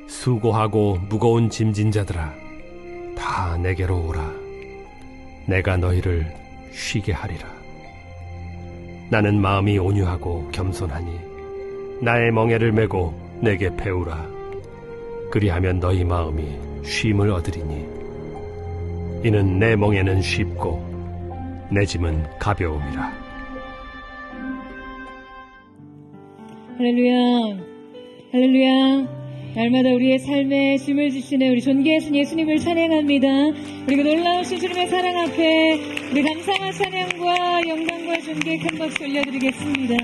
수고하고 무거운 짐진 자들아, 다 내게로 오라. 내가 너희를 쉬게 하리라. 나는 마음이 온유하고 겸손하니 나의 멍에를 메고 내게 배우라. 그리하면 너희 마음이 쉼을 얻으리니 이는 내 멍에는 쉽고 내 짐은 가벼움이라. 할렐루야, 할렐루야. 날마다 우리의 삶에 짐을 지시는 우리 존귀하신 예수님을 찬양합니다. 그리고 놀라우신 주님의 사랑 앞에 우리 감사와 찬양과 영광과 존귀의 큰 박수 올려드리겠습니다.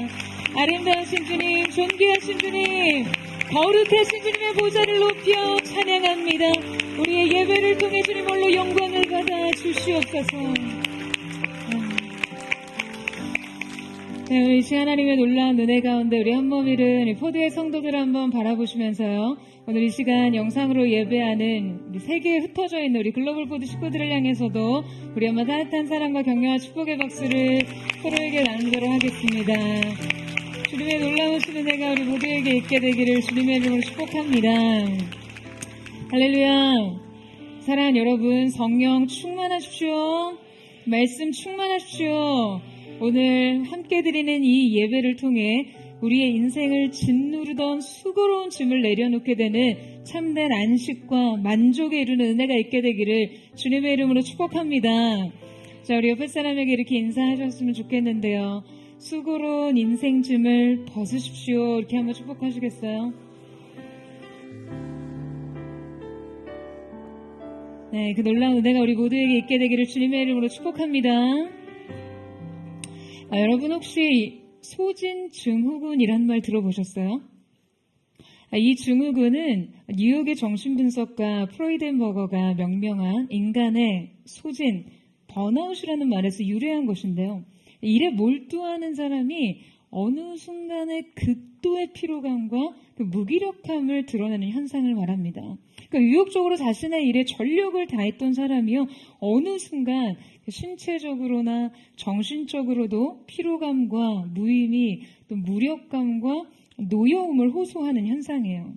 아름다우신 주님, 존귀하신 주님, 거룩하신 주님의 보좌를 높여 찬양합니다. 우리의 예배를 통해 주님 홀로 영광을 받아 주시옵소서. 네, 이 시간 하나님의 놀라운 은혜 가운데 우리 한몸 잃은 포도의 성도들을 한번 바라보시면서요, 오늘 이 시간 영상으로 예배하는 우리 세계에 흩어져 있는 우리 글로벌 포드 식구들을 향해서도 우리 한번 따뜻한 사랑과 격려와 축복의 박수를 서로에게 나누도록 하겠습니다. 주님의 놀라우신 은혜가 우리 모두에게 있게 되기를 주님의 이름으로 축복합니다. 할렐루야. 사랑하는 여러분, 성령 충만하십시오. 말씀 충만하십시오. 오늘 함께 드리는 이 예배를 통해 우리의 인생을 짓누르던 수고로운 짐을 내려놓게 되는 참된 안식과 만족에 이르는 은혜가 있게 되기를 주님의 이름으로 축복합니다. 자, 우리 옆에 사람에게 이렇게 인사하셨으면 좋겠는데요. 수고로운 인생 짐을 벗으십시오. 이렇게 한번 축복하시겠어요? 네, 그 놀라운 은혜가 우리 모두에게 있게 되기를 주님의 이름으로 축복합니다. 여러분 혹시 소진증후군이란 말 들어보셨어요? 이 증후군은 뉴욕의 정신분석가 프로이덴버거가 명명한 인간의 소진, 번아웃이라는 말에서 유래한 것인데요. 일에 몰두하는 사람이 어느 순간에 극도의 피로감과 그 무기력함을 드러내는 현상을 말합니다. 그러니까 유혹적으로 자신의 일에 전력을 다했던 사람이요, 어느 순간 신체적으로나 정신적으로도 피로감과 무의미, 또 무력감과 노여움을 호소하는 현상이에요.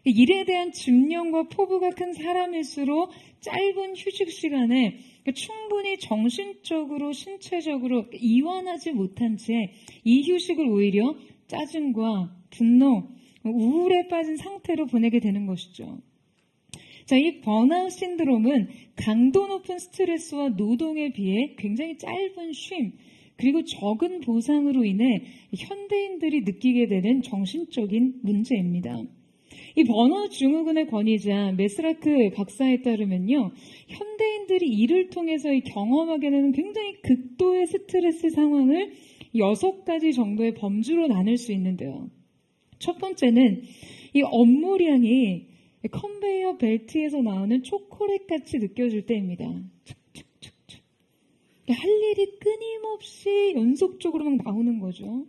일에 대한 집념과 포부가 큰 사람일수록 짧은 휴식 시간에 충분히 정신적으로, 신체적으로 이완하지 못한 채 이 휴식을 오히려 짜증과 분노, 우울에 빠진 상태로 보내게 되는 것이죠. 자, 이 번아웃 신드롬은 강도 높은 스트레스와 노동에 비해 굉장히 짧은 쉼, 그리고 적은 보상으로 인해 현대인들이 느끼게 되는 정신적인 문제입니다. 이 번아웃 증후군의 권위자 메스라크 박사에 따르면요, 현대인들이 이를 통해서 경험하게 되는 굉장히 극도의 스트레스 상황을 6가지 정도의 범주로 나눌 수 있는데요. 첫 번째는 이 업무량이 컨베이어 벨트에서 나오는 초콜릿같이 느껴질 때입니다. 촉촉촉촉. 할 일이 끊임없이 연속적으로 막 나오는 거죠.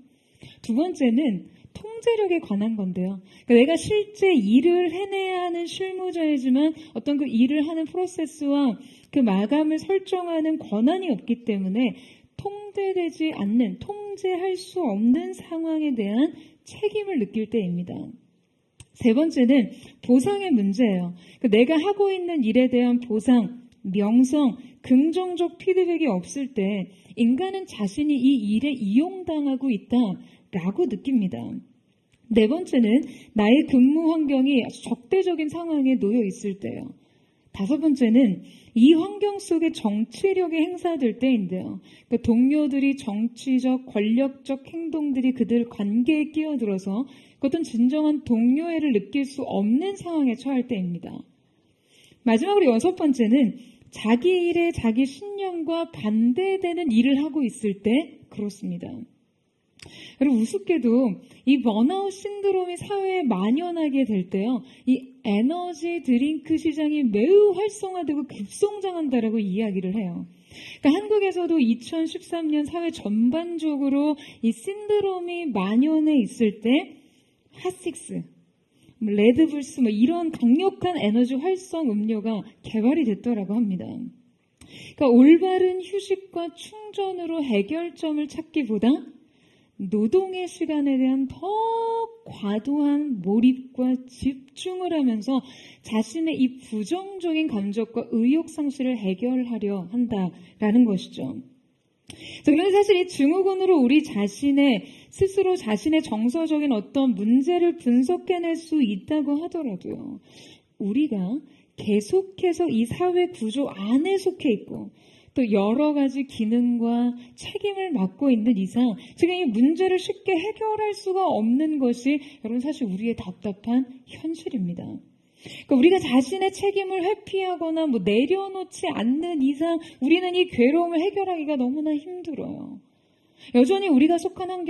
두 번째는 통제력에 관한 건데요. 그러니까 내가 실제 일을 해내야 하는 실무자이지만 어떤 그 일을 하는 프로세스와 그 마감을 설정하는 권한이 없기 때문에 통제되지 않는, 통제할 수 없는 상황에 대한 책임을 느낄 때입니다. 세 번째는 보상의 문제예요. 그러니까 내가 하고 있는 일에 대한 보상, 명성, 긍정적 피드백이 없을 때 인간은 자신이 이 일에 이용당하고 있다라고 느낍니다. 네 번째는 나의 근무 환경이 아주 적대적인 상황에 놓여 있을 때요. 다섯 번째는 이 환경 속에 정치력이 행사될 때인데요. 그러니까 동료들이 정치적, 권력적 행동들이 그들 관계에 끼어들어서 어떤 진정한 동료애를 느낄 수 없는 상황에 처할 때입니다. 마지막으로 여섯 번째는 자기 일에 자기 신념과 반대되는 일을 하고 있을 때 그렇습니다. 여러분, 우습게도 이 번아웃 신드롬이 사회에 만연하게 될 때요, 이 에너지 드링크 시장이 매우 활성화되고 급성장한다라고 이야기를 해요. 그러니까 한국에서도 2013년 사회 전반적으로 이 신드롬이 만연해 있을 때 핫식스, 레드불스 이런 강력한 에너지 활성 음료가 개발이 됐더라고 합니다. 그러니까 올바른 휴식과 충전으로 해결점을 찾기보다 노동의 시간에 대한 더 과도한 몰입과 집중을 하면서 자신의 이 부정적인 감정과 의욕 상실을 해결하려 한다라는 것이죠. 그런데 사실 이 증후군으로 우리 스스로 자신의 정서적인 어떤 문제를 분석해낼 수 있다고 하더라도요. 우리가 계속해서 이 사회 구조 안에 속해 있고 또 여러 가지 기능과 책임을 맡고 있는 이상 지금 이 문제를 쉽게 해결할 수가 없는 것이 여러분 사실 우리의 답답한 현실입니다. 그러니까 우리가 자신의 책임을 회피하거나 내려놓지 않는 이상 우리는 이 괴로움을 해결하기가 너무나 힘들어요. 여전히 우리가 속한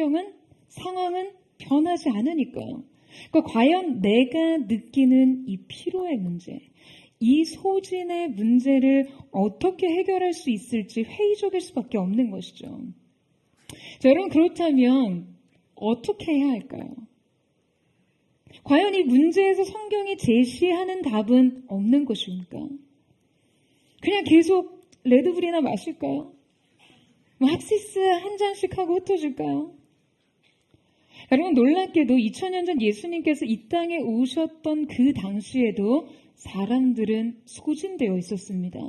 상황은 변하지 않으니까요. 그러니까 과연 내가 느끼는 이 피로의 문제, 이 소진의 문제를 어떻게 해결할 수 있을지 회의적일 수밖에 없는 것이죠. 자, 여러분 그렇다면 어떻게 해야 할까요? 과연 이 문제에서 성경이 제시하는 답은 없는 것입니까? 그냥 계속 레드불이나 마실까요? 합시스 한 잔씩 하고 흩어질까요? 여러분 놀랍게도 2000년 전 예수님께서 이 땅에 오셨던 그 당시에도 사람들은 소진되어 있었습니다.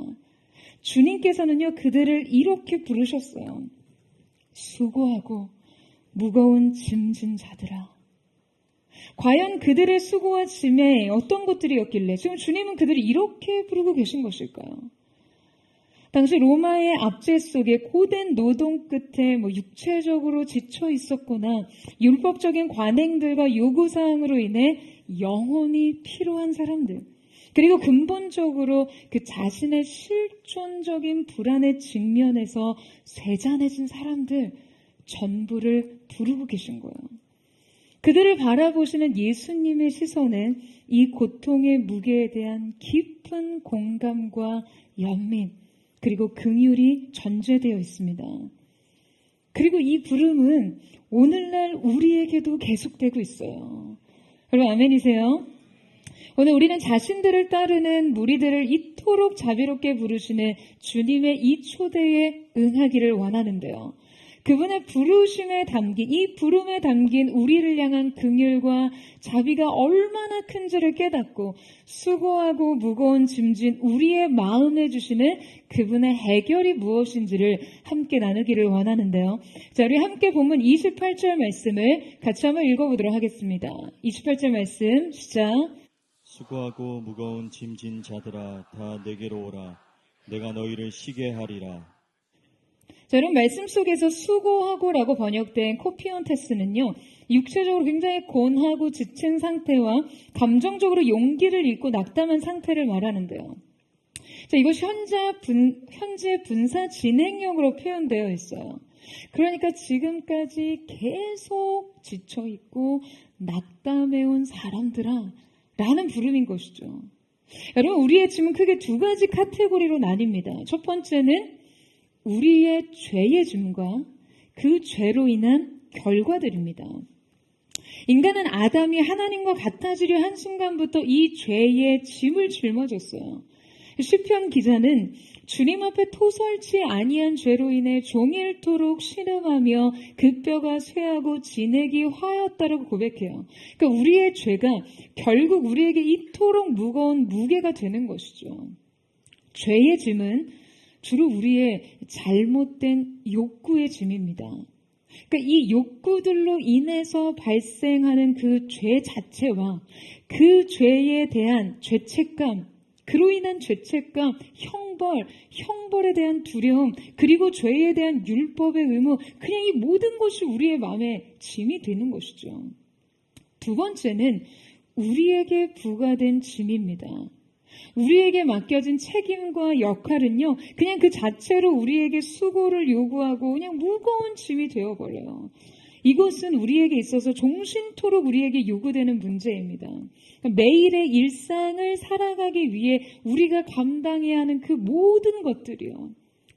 주님께서는요 그들을 이렇게 부르셨어요. 수고하고 무거운 짐진 자들아. 과연 그들의 수고와 짐에 어떤 것들이었길래 지금 주님은 그들을 이렇게 부르고 계신 것일까요? 당시 로마의 압제 속에 고된 노동 끝에 육체적으로 지쳐 있었거나 율법적인 관행들과 요구사항으로 인해 영혼이 피로한 사람들, 그리고 근본적으로 그 자신의 실존적인 불안에 직면해서 쇠잔해진 사람들 전부를 부르고 계신 거예요. 그들을 바라보시는 예수님의 시선은 이 고통의 무게에 대한 깊은 공감과 연민, 그리고 긍휼이 전제되어 있습니다. 그리고 이 부름은 오늘날 우리에게도 계속되고 있어요. 여러분 아멘이세요? 오늘 우리는 자신들을 따르는 무리들을 이토록 자비롭게 부르시는 주님의 이 초대에 응하기를 원하는데요. 그분의 부르심에 담긴, 이 부름에 담긴 우리를 향한 긍휼과 자비가 얼마나 큰지를 깨닫고 수고하고 무거운 짐진 우리의 마음에 주시는 그분의 해결이 무엇인지를 함께 나누기를 원하는데요. 자, 우리 함께 본문 28절 말씀을 같이 한번 읽어보도록 하겠습니다. 28절 말씀 시작. 수고하고 무거운 짐진 자들아 다 내게로 오라. 내가 너희를 쉬게 하리라. 자, 여러분 말씀 속에서 수고하고라고 번역된 코피언테스는요. 육체적으로 굉장히 곤하고 지친 상태와 감정적으로 용기를 잃고 낙담한 상태를 말하는데요. 자, 이것이 현재 분사 진행형으로 표현되어 있어요. 그러니까 지금까지 계속 지쳐있고 낙담해온 사람들아 라는 부름인 것이죠. 여러분 우리의 짐은 크게 두 가지 카테고리로 나뉩니다. 첫 번째는 우리의 죄의 짐과 그 죄로 인한 결과들입니다. 인간은 아담이 하나님과 같아지려 한 순간부터 이 죄의 짐을 짊어졌어요. 시편 기자는 주님 앞에 토설치 아니한 죄로 인해 종일토록 신음하며 그 뼈가 쇠하고 진액이 화였다라고 고백해요. 그러니까 우리의 죄가 결국 우리에게 이토록 무거운 무게가 되는 것이죠. 죄의 짐은 주로 우리의 잘못된 욕구의 짐입니다. 그러니까 이 욕구들로 인해서 발생하는 그 죄 자체와 그 죄에 대한 죄책감, 그로 인한 죄책감, 형벌에 대한 두려움, 그리고 죄에 대한 율법의 의무, 그냥 이 모든 것이 우리의 마음에 짐이 되는 것이죠. 두 번째는 우리에게 부과된 짐입니다. 우리에게 맡겨진 책임과 역할은요, 그냥 그 자체로 우리에게 수고를 요구하고 그냥 무거운 짐이 되어버려요. 이것은 우리에게 있어서 종신토록 우리에게 요구되는 문제입니다. 매일의 일상을 살아가기 위해 우리가 감당해야 하는 그 모든 것들이요.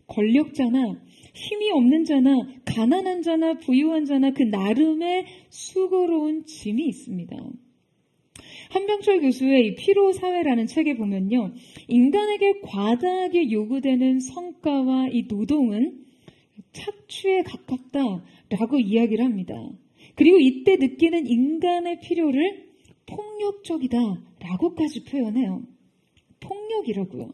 권력자나 힘이 없는 자나 가난한 자나 부유한 자나 그 나름의 수고로운 짐이 있습니다. 한병철 교수의 이 피로사회라는 책에 보면요. 인간에게 과다하게 요구되는 성과와 이 노동은 착취에 가깝다라고 이야기를 합니다. 그리고 이때 느끼는 인간의 필요를 폭력적이다라고까지 표현해요. 폭력이라고요.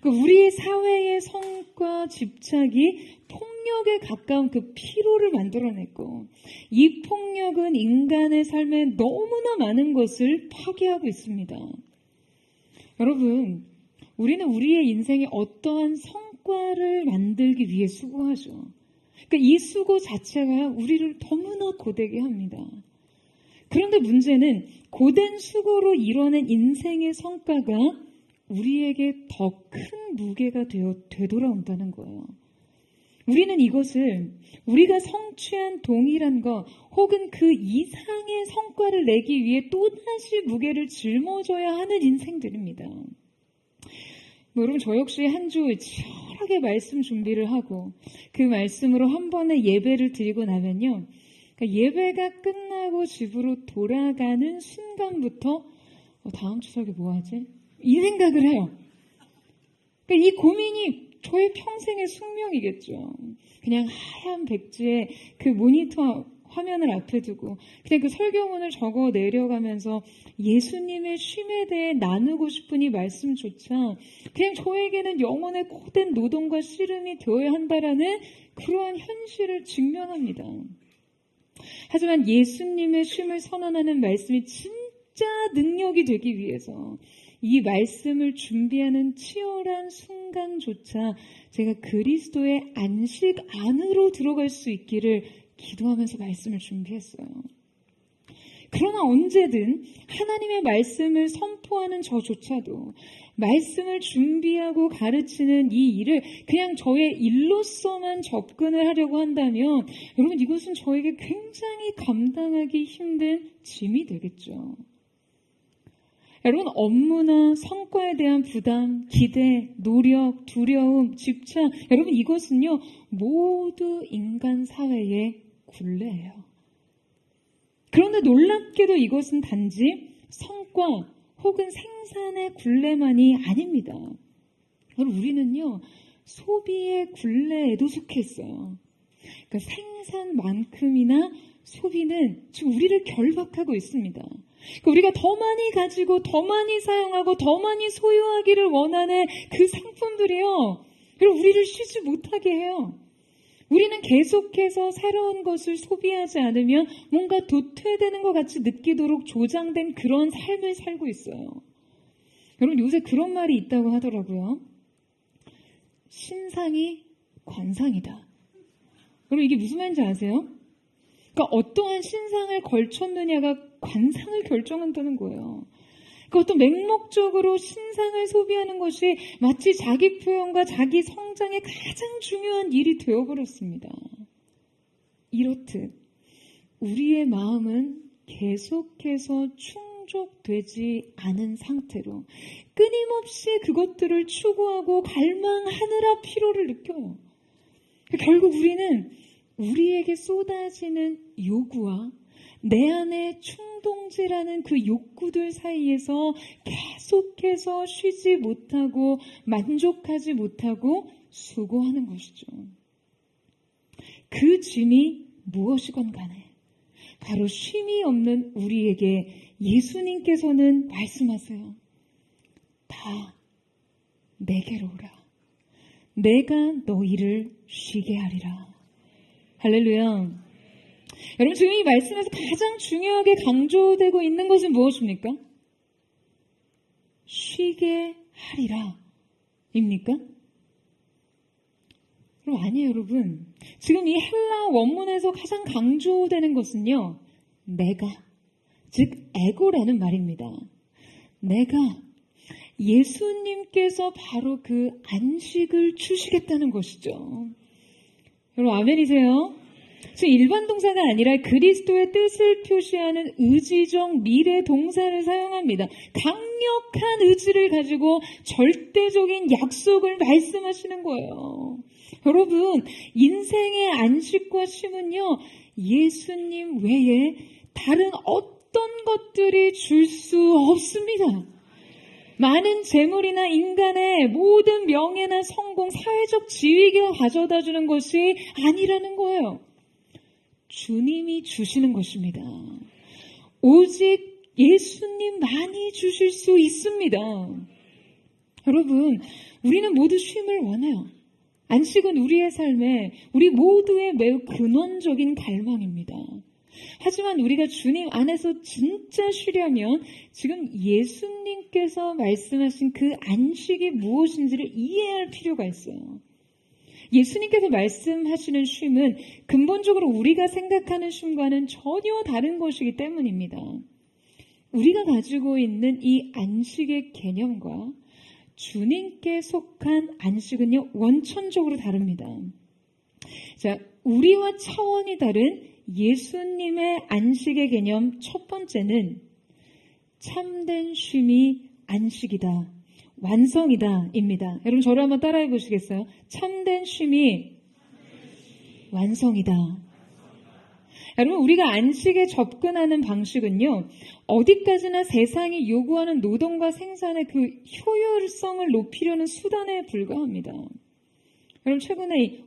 그러니까 우리의 사회의 성과 집착이 폭력에 가까운 그 피로를 만들어냈고, 이 폭력은 인간의 삶에 너무나 많은 것을 파괴하고 있습니다. 여러분, 우리는 우리의 인생에 어떠한 성과를 만들기 위해 수고하죠. 그러니까 이 수고 자체가 우리를 너무나 고되게 합니다. 그런데 문제는 고된 수고로 이뤄낸 인생의 성과가 우리에게 더 큰 무게가 되돌아온다는 거예요. 우리는 이것을 우리가 성취한 동일한 것 혹은 그 이상의 성과를 내기 위해 또다시 무게를 짊어져야 하는 인생들입니다. 여러분, 저 역시 한 주 치열하게 말씀 준비를 하고 그 말씀으로 한 번의 예배를 드리고 나면요, 그러니까 예배가 끝나고 집으로 돌아가는 순간부터 다음 추석에 뭐 하지? 이 생각을 해요. 그러니까 이 고민이 저의 평생의 숙명이겠죠. 그냥 하얀 백지에 그 모니터 화면을 앞에 두고 그냥 그 설교문을 적어 내려가면서 예수님의 쉼에 대해 나누고 싶은 이 말씀조차 그냥 저에게는 영혼의 고된 노동과 씨름이 되어야 한다라는 그러한 현실을 직면합니다. 하지만 예수님의 쉼을 선언하는 말씀이 진짜 능력이 되기 위해서 이 말씀을 준비하는 치열한 순간조차 제가 그리스도의 안식 안으로 들어갈 수 있기를 기도하면서 말씀을 준비했어요. 그러나 언제든 하나님의 말씀을 선포하는 저조차도 말씀을 준비하고 가르치는 이 일을 그냥 저의 일로서만 접근을 하려고 한다면 여러분, 이것은 저에게 굉장히 감당하기 힘든 짐이 되겠죠. 여러분, 업무나 성과에 대한 부담, 기대, 노력, 두려움, 집착, 여러분, 이것은요 모두 인간 사회의 굴레예요. 그런데 놀랍게도 이것은 단지 성과 혹은 생산의 굴레만이 아닙니다. 여러분, 우리는요 소비의 굴레에도 속해 있어요. 그러니까 생산만큼이나 소비는 지금 우리를 결박하고 있습니다. 그러니까 우리가 더 많이 가지고 더 많이 사용하고 더 많이 소유하기를 원하는 그 상품들이요, 그리고 우리를 쉬지 못하게 해요. 우리는 계속해서 새로운 것을 소비하지 않으면 뭔가 도태되는 것 같이 느끼도록 조장된 그런 삶을 살고 있어요. 여러분, 요새 그런 말이 있다고 하더라고요. 신상이 관상이다. 여러분, 이게 무슨 말인지 아세요? 그러니까 어떠한 신상을 걸쳤느냐가 관상을 결정한다는 거예요. 그 어떤 맹목적으로 신상을 소비하는 것이 마치 자기 표현과 자기 성장에 가장 중요한 일이 되어버렸습니다. 이렇듯 우리의 마음은 계속해서 충족되지 않은 상태로 끊임없이 그것들을 추구하고 갈망하느라 피로를 느껴요. 결국 우리는 우리에게 쏟아지는 요구와 내 안에 충동지라는 그 욕구들 사이에서 계속해서 쉬지 못하고 만족하지 못하고 수고하는 것이죠. 그 짐이 무엇이건 간에 바로 쉼이 없는 우리에게 예수님께서는 말씀하세요. 다 내게로 오라. 내가 너희를 쉬게 하리라. 할렐루야. 여러분, 지금 이 말씀에서 가장 중요하게 강조되고 있는 것은 무엇입니까? 쉬게 하리라 입니까? 그럼 아니에요, 여러분. 지금 이 헬라 원문에서 가장 강조되는 것은요, 내가, 즉 에고라는 말입니다. 내가, 예수님께서 바로 그 안식을 주시겠다는 것이죠. 여러분, 아멘이세요? 지금 일반 동사가 아니라 그리스도의 뜻을 표시하는 의지적 미래 동사를 사용합니다. 강력한 의지를 가지고 절대적인 약속을 말씀하시는 거예요. 여러분, 인생의 안식과 쉼은요, 예수님 외에 다른 어떤 것들이 줄 수 없습니다. 많은 재물이나 인간의 모든 명예나 성공, 사회적 지위가 가져다 주는 것이 아니라는 거예요. 주님이 주시는 것입니다. 오직 예수님만이 주실 수 있습니다. 여러분, 우리는 모두 쉼을 원해요. 안식은 우리의 삶에 우리 모두의 매우 근원적인 갈망입니다. 하지만 우리가 주님 안에서 진짜 쉬려면 지금 예수님께서 말씀하신 그 안식이 무엇인지를 이해할 필요가 있어요. 예수님께서 말씀하시는 쉼은 근본적으로 우리가 생각하는 쉼과는 전혀 다른 것이기 때문입니다. 우리가 가지고 있는 이 안식의 개념과 주님께 속한 안식은요, 원천적으로 다릅니다. 자, 우리와 차원이 다른 예수님의 안식의 개념 첫 번째는 참된 쉼이 안식이다, 완성이다 입니다. 여러분 저를 한번 따라해 보시겠어요? 참된 쉼이 완성이다. 여러분 우리가 안식에 접근하는 방식은요, 어디까지나 세상이 요구하는 노동과 생산의 그 효율성을 높이려는 수단에 불과합니다. 여러분 최근에 이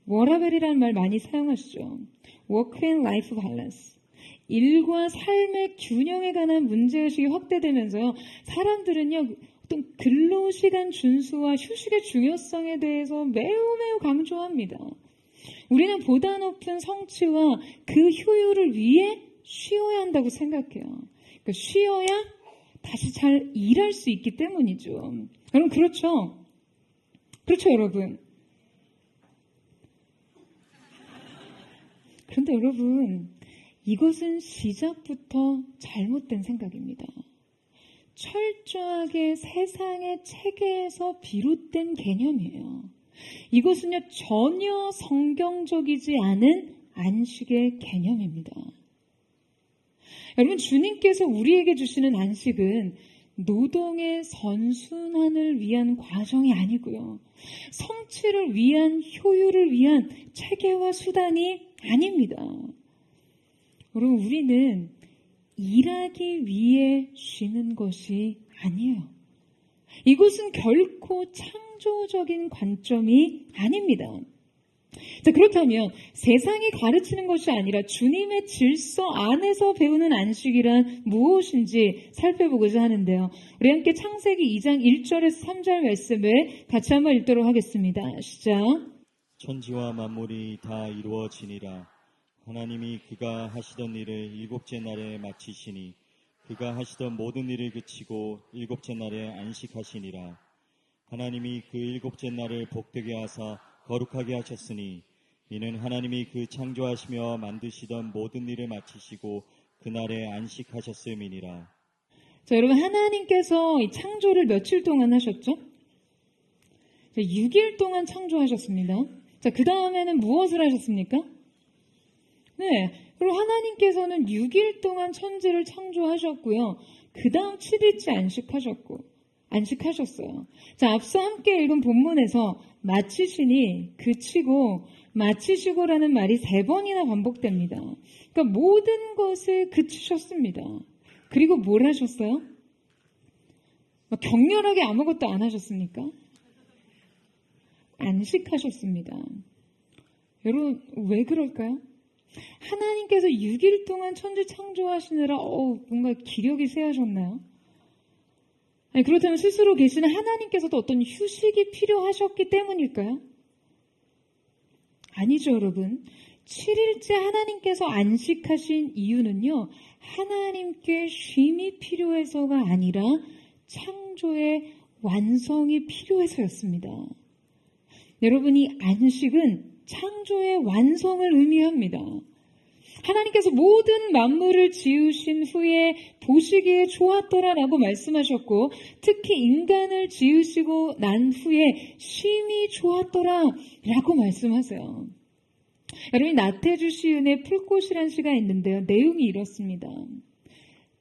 워라벨이라는 말 많이 사용하시죠. Work and Life Balance. 일과 삶의 균형에 관한 문제의식이 확대되면서요, 사람들은요, 어떤 근로시간 준수와 휴식의 중요성에 대해서 매우 강조합니다. 우리는 보다 높은 성취와 그 효율을 위해 쉬어야 한다고 생각해요. 그러니까 쉬어야 다시 잘 일할 수 있기 때문이죠. 여러분 그렇죠? 그렇죠 여러분? 그런데 여러분, 이것은 시작부터 잘못된 생각입니다. 철저하게 세상의 체계에서 비롯된 개념이에요. 이것은요, 전혀 성경적이지 않은 안식의 개념입니다. 여러분, 주님께서 우리에게 주시는 안식은 노동의 선순환을 위한 과정이 아니고요, 성취를 위한, 효율을 위한 체계와 수단이 아닙니다. 여러분, 우리는 일하기 위해 쉬는 것이 아니에요. 이것은 결코 창조적인 관점이 아닙니다. 자, 그렇다면 세상이 가르치는 것이 아니라 주님의 질서 안에서 배우는 안식이란 무엇인지 살펴보고자 하는데요. 우리 함께 창세기 2장 1절에서 3절 말씀을 같이 한번 읽도록 하겠습니다. 시작. 천지와 만물이 다 이루어지니라. 하나님이 그가 하시던 일을 일곱째 날에 마치시니 그가 하시던 모든 일을 그치고 일곱째 날에 안식하시니라. 하나님이 그 일곱째 날을 복되게 하사 거룩하게 하셨으니 이는 하나님이 그 창조하시며 만드시던 모든 일을 마치시고 그날에 안식하셨음이니라. 자, 여러분 하나님께서 이 창조를 며칠 동안 하셨죠? 6일 동안 창조하셨습니다. 자, 그 다음에는 무엇을 하셨습니까? 네, 그리고 하나님께서는 6일 동안 천지를 창조하셨고요. 그 다음 7일째 안식하셨어요. 자, 앞서 함께 읽은 본문에서 마치시니, 그치고, 마치시고라는 말이 3번이나 반복됩니다. 그러니까 모든 것을 그치셨습니다. 그리고 뭘 하셨어요? 격렬하게 아무것도 안 하셨습니까? 안식하셨습니다. 여러분, 왜 그럴까요? 하나님께서 6일 동안 천지 창조하시느라 뭔가 기력이 쇠하셨나요? 아니, 그렇다면 스스로 계시는 하나님께서도 어떤 휴식이 필요하셨기 때문일까요? 아니죠, 여러분. 7일째 하나님께서 안식하신 이유는요, 하나님께 쉼이 필요해서가 아니라 창조의 완성이 필요해서였습니다. 여러분, 이 안식은 창조의 완성을 의미합니다. 하나님께서 모든 만물을 지으신 후에 보시기에 좋았더라라고 말씀하셨고, 특히 인간을 지으시고 난 후에 쉼이 좋았더라라고 말씀하세요. 여러분, 나태주 시인의 풀꽃이라는 시가 있는데요. 내용이 이렇습니다.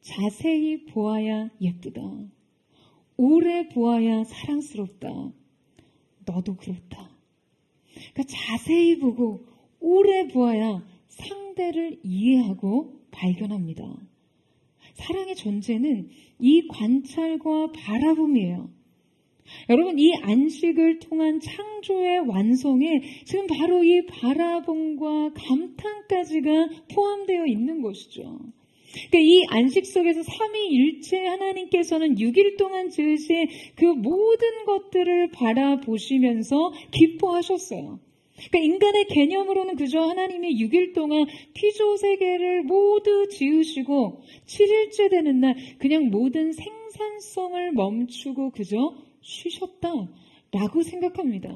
자세히 보아야 예쁘다. 오래 보아야 사랑스럽다. 너도 그렇다. 그러니까 자세히 보고 오래 보아야 상대를 이해하고 발견합니다. 사랑의 존재는 이 관찰과 바라봄이에요. 여러분, 이 안식을 통한 창조의 완성에 지금 바로 이 바라봄과 감탄까지가 포함되어 있는 것이죠. 그러니까 이 안식 속에서 삼위일체 하나님께서는 6일 동안 지으신 그 모든 것들을 바라보시면서 기뻐하셨어요. 그러니까 인간의 개념으로는 그저 하나님이 6일 동안 피조세계를 모두 지으시고 7일째 되는 날 그냥 모든 생산성을 멈추고 그저 쉬셨다라고 생각합니다.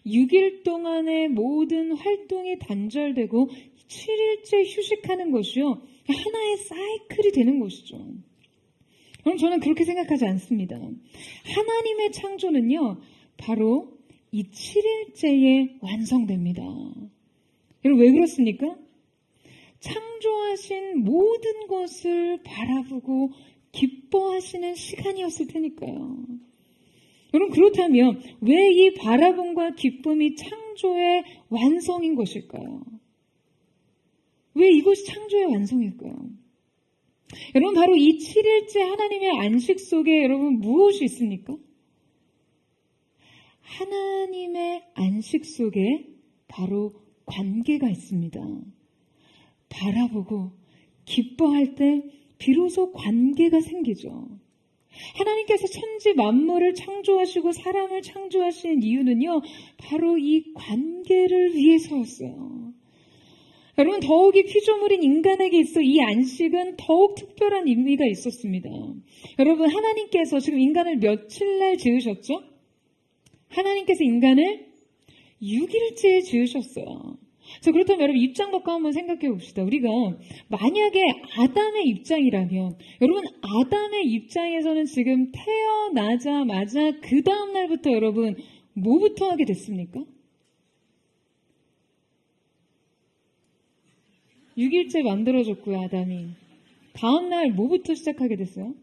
6일 동안의 모든 활동이 단절되고 7일째 휴식하는 것이요, 하나의 사이클이 되는 것이죠. 그럼 저는 그렇게 생각하지 않습니다. 하나님의 창조는요, 바로 이 7일째에 완성됩니다. 여러분, 왜 그렇습니까? 창조하신 모든 것을 바라보고 기뻐하시는 시간이었을 테니까요. 여러분, 그렇다면 왜 이 바라봄과 기쁨이 창조의 완성인 것일까요? 왜 이것이 창조의 완성일까요? 여러분, 바로 이 7일째 하나님의 안식 속에 여러분 무엇이 있습니까? 하나님의 안식 속에 바로 관계가 있습니다. 바라보고 기뻐할 때 비로소 관계가 생기죠. 하나님께서 천지 만물을 창조하시고 사람을 창조하신 이유는요, 바로 이 관계를 위해서였어요. 여러분, 더욱이 피조물인 인간에게 있어 이 안식은 더욱 특별한 의미가 있었습니다. 여러분, 하나님께서 지금 인간을 며칠 날 지으셨죠? 하나님께서 인간을 6일째에 지으셨어요. 자, 그렇다면 여러분, 입장 바꿔 한번 생각해 봅시다. 우리가 만약에 아담의 입장이라면, 여러분, 아담의 입장에서는 지금 태어나자마자 그 다음 날부터 여러분 뭐부터 하게 됐습니까? 6일째 만들어줬고요, 아담이. 다음날 뭐부터 시작하게 됐어요?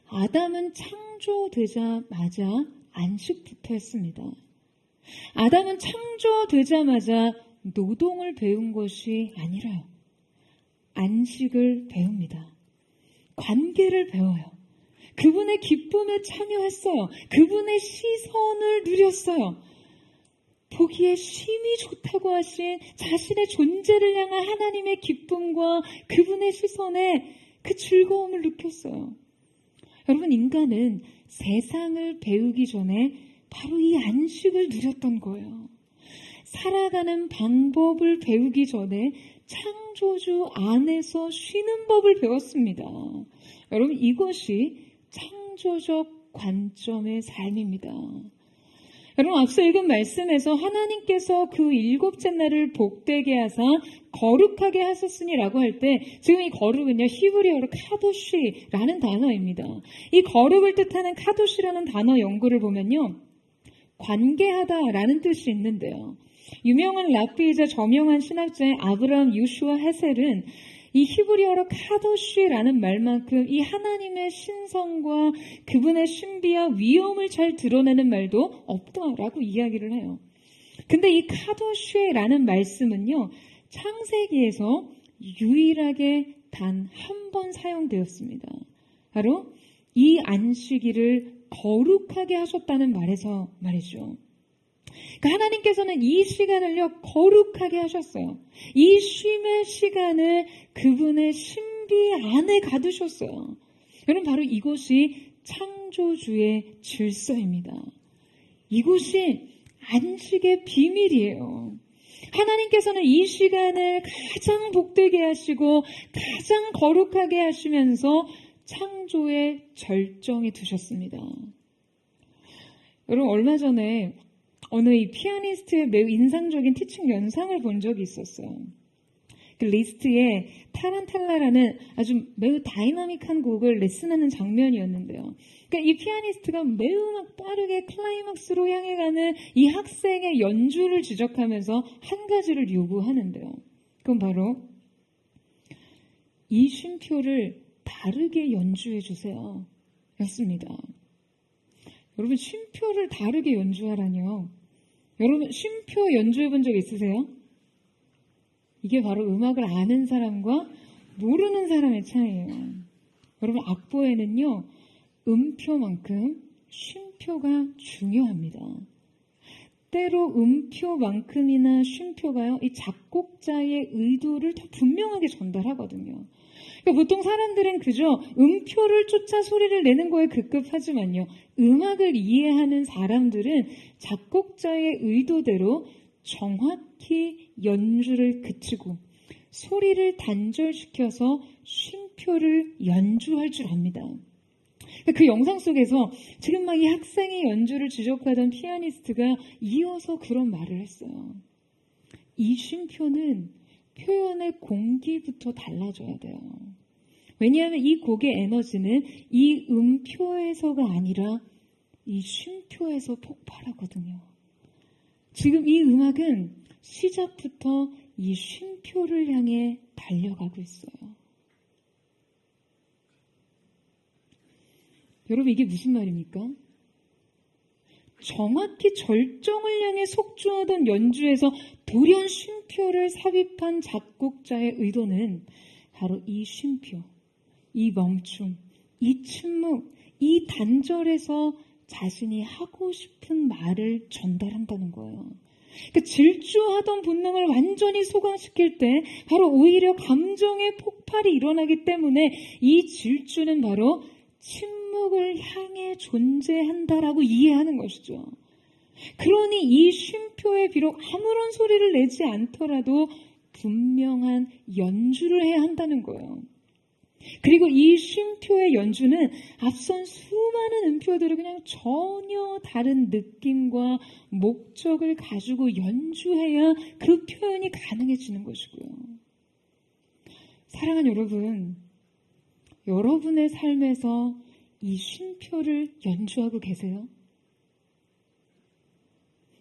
아담은 창조되자마자 안식부터 했습니다. 아담은 창조되자마자 노동을 배운 것이 아니라요, 안식을 배웁니다. 관계를 배워요. 그분의 기쁨에 참여했어요. 그분의 시선을 누렸어요. 보기에 심히 좋다고 하신 자신의 존재를 향한 하나님의 기쁨과 그분의 시선에 그 즐거움을 느꼈어요. 여러분, 인간은 세상을 배우기 전에 바로 이 안식을 누렸던 거예요. 살아가는 방법을 배우기 전에 창조주 안에서 쉬는 법을 배웠습니다. 여러분, 이것이 창조적 관점의 삶입니다. 여러분, 앞서 읽은 말씀에서 하나님께서 그 7째 날을 복되게 하사 거룩하게 하셨으니라고 할 때 지금 이 거룩은요, 히브리어로 카도시라는 단어입니다. 이 거룩을 뜻하는 카도시라는 단어 연구를 보면요, 관계하다라는 뜻이 있는데요. 유명한 랍비이자 저명한 신학자인 아브라함 유슈아 헤셀은 이 히브리어로 카도시라는 말만큼 이 하나님의 신성과 그분의 신비와 위엄을 잘 드러내는 말도 없다라고 이야기를 해요. 근데 이 카도시라는 말씀은요, 창세기에서 유일하게 단 한 번 사용되었습니다. 바로 이 안식일을 거룩하게 하셨다는 말에서 말이죠. 그러니까 하나님께서는 이 시간을요, 거룩하게 하셨어요. 이 쉼의 시간을 그분의 신비 안에 가두셨어요. 여러분, 바로 이것이 창조주의 질서입니다. 이것이 안식의 비밀이에요. 하나님께서는 이 시간을 가장 복되게 하시고 가장 거룩하게 하시면서 창조의 절정에 두셨습니다. 여러분, 얼마 전에 어느 이 피아니스트의 매우 인상적인 티칭 영상을 본 적이 있었어요. 그 리스트에 타란텔라라는 아주 매우 다이나믹한 곡을 레슨하는 장면이었는데요. 그러니까 이 피아니스트가 매우 막 빠르게 클라이막스로 향해 가는 이 학생의 연주를 지적하면서 한 가지를 요구하는데요. 그건 바로 이 쉼표를 다르게 연주해 주세요 였습니다. 여러분, 쉼표를 다르게 연주하라뇨. 여러분, 쉼표 연주해 본 적 있으세요? 이게 바로 음악을 아는 사람과 모르는 사람의 차이예요. 여러분, 악보에는요, 음표만큼 쉼표가 중요합니다. 때로 음표만큼이나 쉼표가요, 이 작곡자의 의도를 더 분명하게 전달하거든요. 그러니까 보통 사람들은 그저 음표를 쫓아 소리를 내는 거에 급급하지만요, 음악을 이해하는 사람들은 작곡자의 의도대로 정확히 연주를 그치고 소리를 단절시켜서 쉼표를 연주할 줄 압니다. 그 영상 속에서 지금 막 이 학생의 연주를 지적하던 피아니스트가 이어서 그런 말을 했어요. 이 쉼표는 표현의 공기부터 달라져야 돼요. 왜냐하면 이 곡의 에너지는 이 음표에서가 아니라 이 쉼표에서 폭발하거든요. 지금 이 음악은 시작부터 이 쉼표를 향해 달려가고 있어요. 여러분, 이게 무슨 말입니까? 정확히 절정을 향해 속주하던 연주에서 돌연 쉼표를 삽입한 작곡자의 의도는 바로 이 쉼표, 이 멈춤, 이 침묵, 이 단절에서 자신이 하고 싶은 말을 전달한다는 거예요. 그러니까 질주하던 본능을 완전히 소강시킬 때 바로 오히려 감정의 폭발이 일어나기 때문에 이 질주는 바로 침묵을 향해 존재한다라고 이해하는 것이죠. 그러니 이 쉼표에 비록 아무런 소리를 내지 않더라도 분명한 연주를 해야 한다는 거예요. 그리고 이 쉼표의 연주는 앞선 수많은 음표들을 그냥 전혀 다른 느낌과 목적을 가지고 연주해야 그 표현이 가능해지는 것이고요. 사랑하는 여러분, 여러분의 삶에서 이 쉼표를 연주하고 계세요?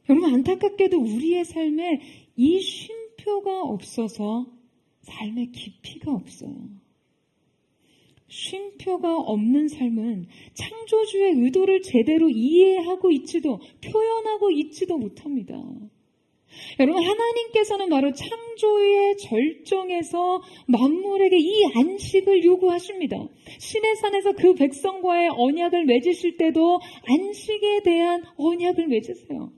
여러분, 안타깝게도 우리의 삶에 이 쉼표가 없어서 삶의 깊이가 없어요. 쉼표가 없는 삶은 창조주의 의도를 제대로 이해하고 있지도 표현하고 있지도 못합니다. 여러분, 하나님께서는 바로 창조의 절정에서 만물에게 이 안식을 요구하십니다. 시내산에서 그 백성과의 언약을 맺으실 때도 안식에 대한 언약을 맺으세요.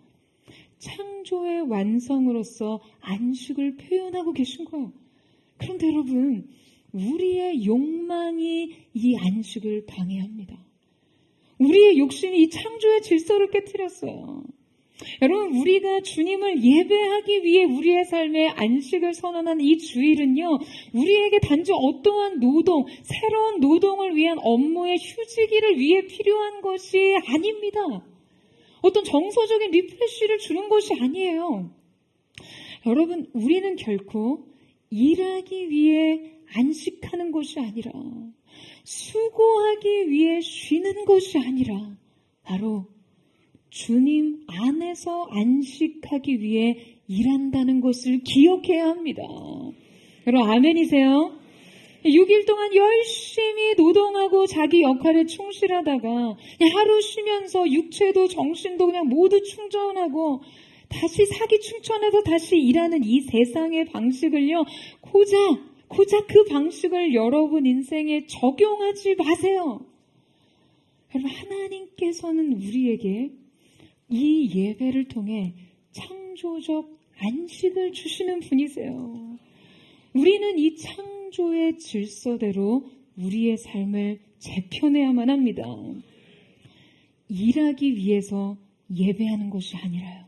창조의 완성으로서 안식을 표현하고 계신 거예요. 그런데 여러분, 우리의 욕망이 이 안식을 방해합니다. 우리의 욕심이 이 창조의 질서를 깨뜨렸어요. 여러분, 우리가 주님을 예배하기 위해 우리의 삶에 안식을 선언한 이 주일은요, 우리에게 단지 어떠한 노동, 새로운 노동을 위한 업무의 휴지기를 위해 필요한 것이 아닙니다. 어떤 정서적인 리프레쉬를 주는 것이 아니에요. 여러분, 우리는 결코 일하기 위해 안식하는 것이 아니라, 수고하기 위해 쉬는 것이 아니라, 바로 주님 안에서 안식하기 위해 일한다는 것을 기억해야 합니다. 여러분, 아멘이세요? 6일 동안 열심히 노동하고 자기 역할에 충실하다가 하루 쉬면서 육체도 정신도 그냥 모두 충전하고 다시 사기 충전해서 다시 일하는 이 세상의 방식을요, 고작 그 방식을 여러분 인생에 적용하지 마세요. 여러분, 하나님께서는 우리에게 이 예배를 통해 창조적 안식을 주시는 분이세요. 우리는 이 창조의 질서대로 우리의 삶을 재편해야만 합니다. 일하기 위해서 예배하는 것이 아니라요,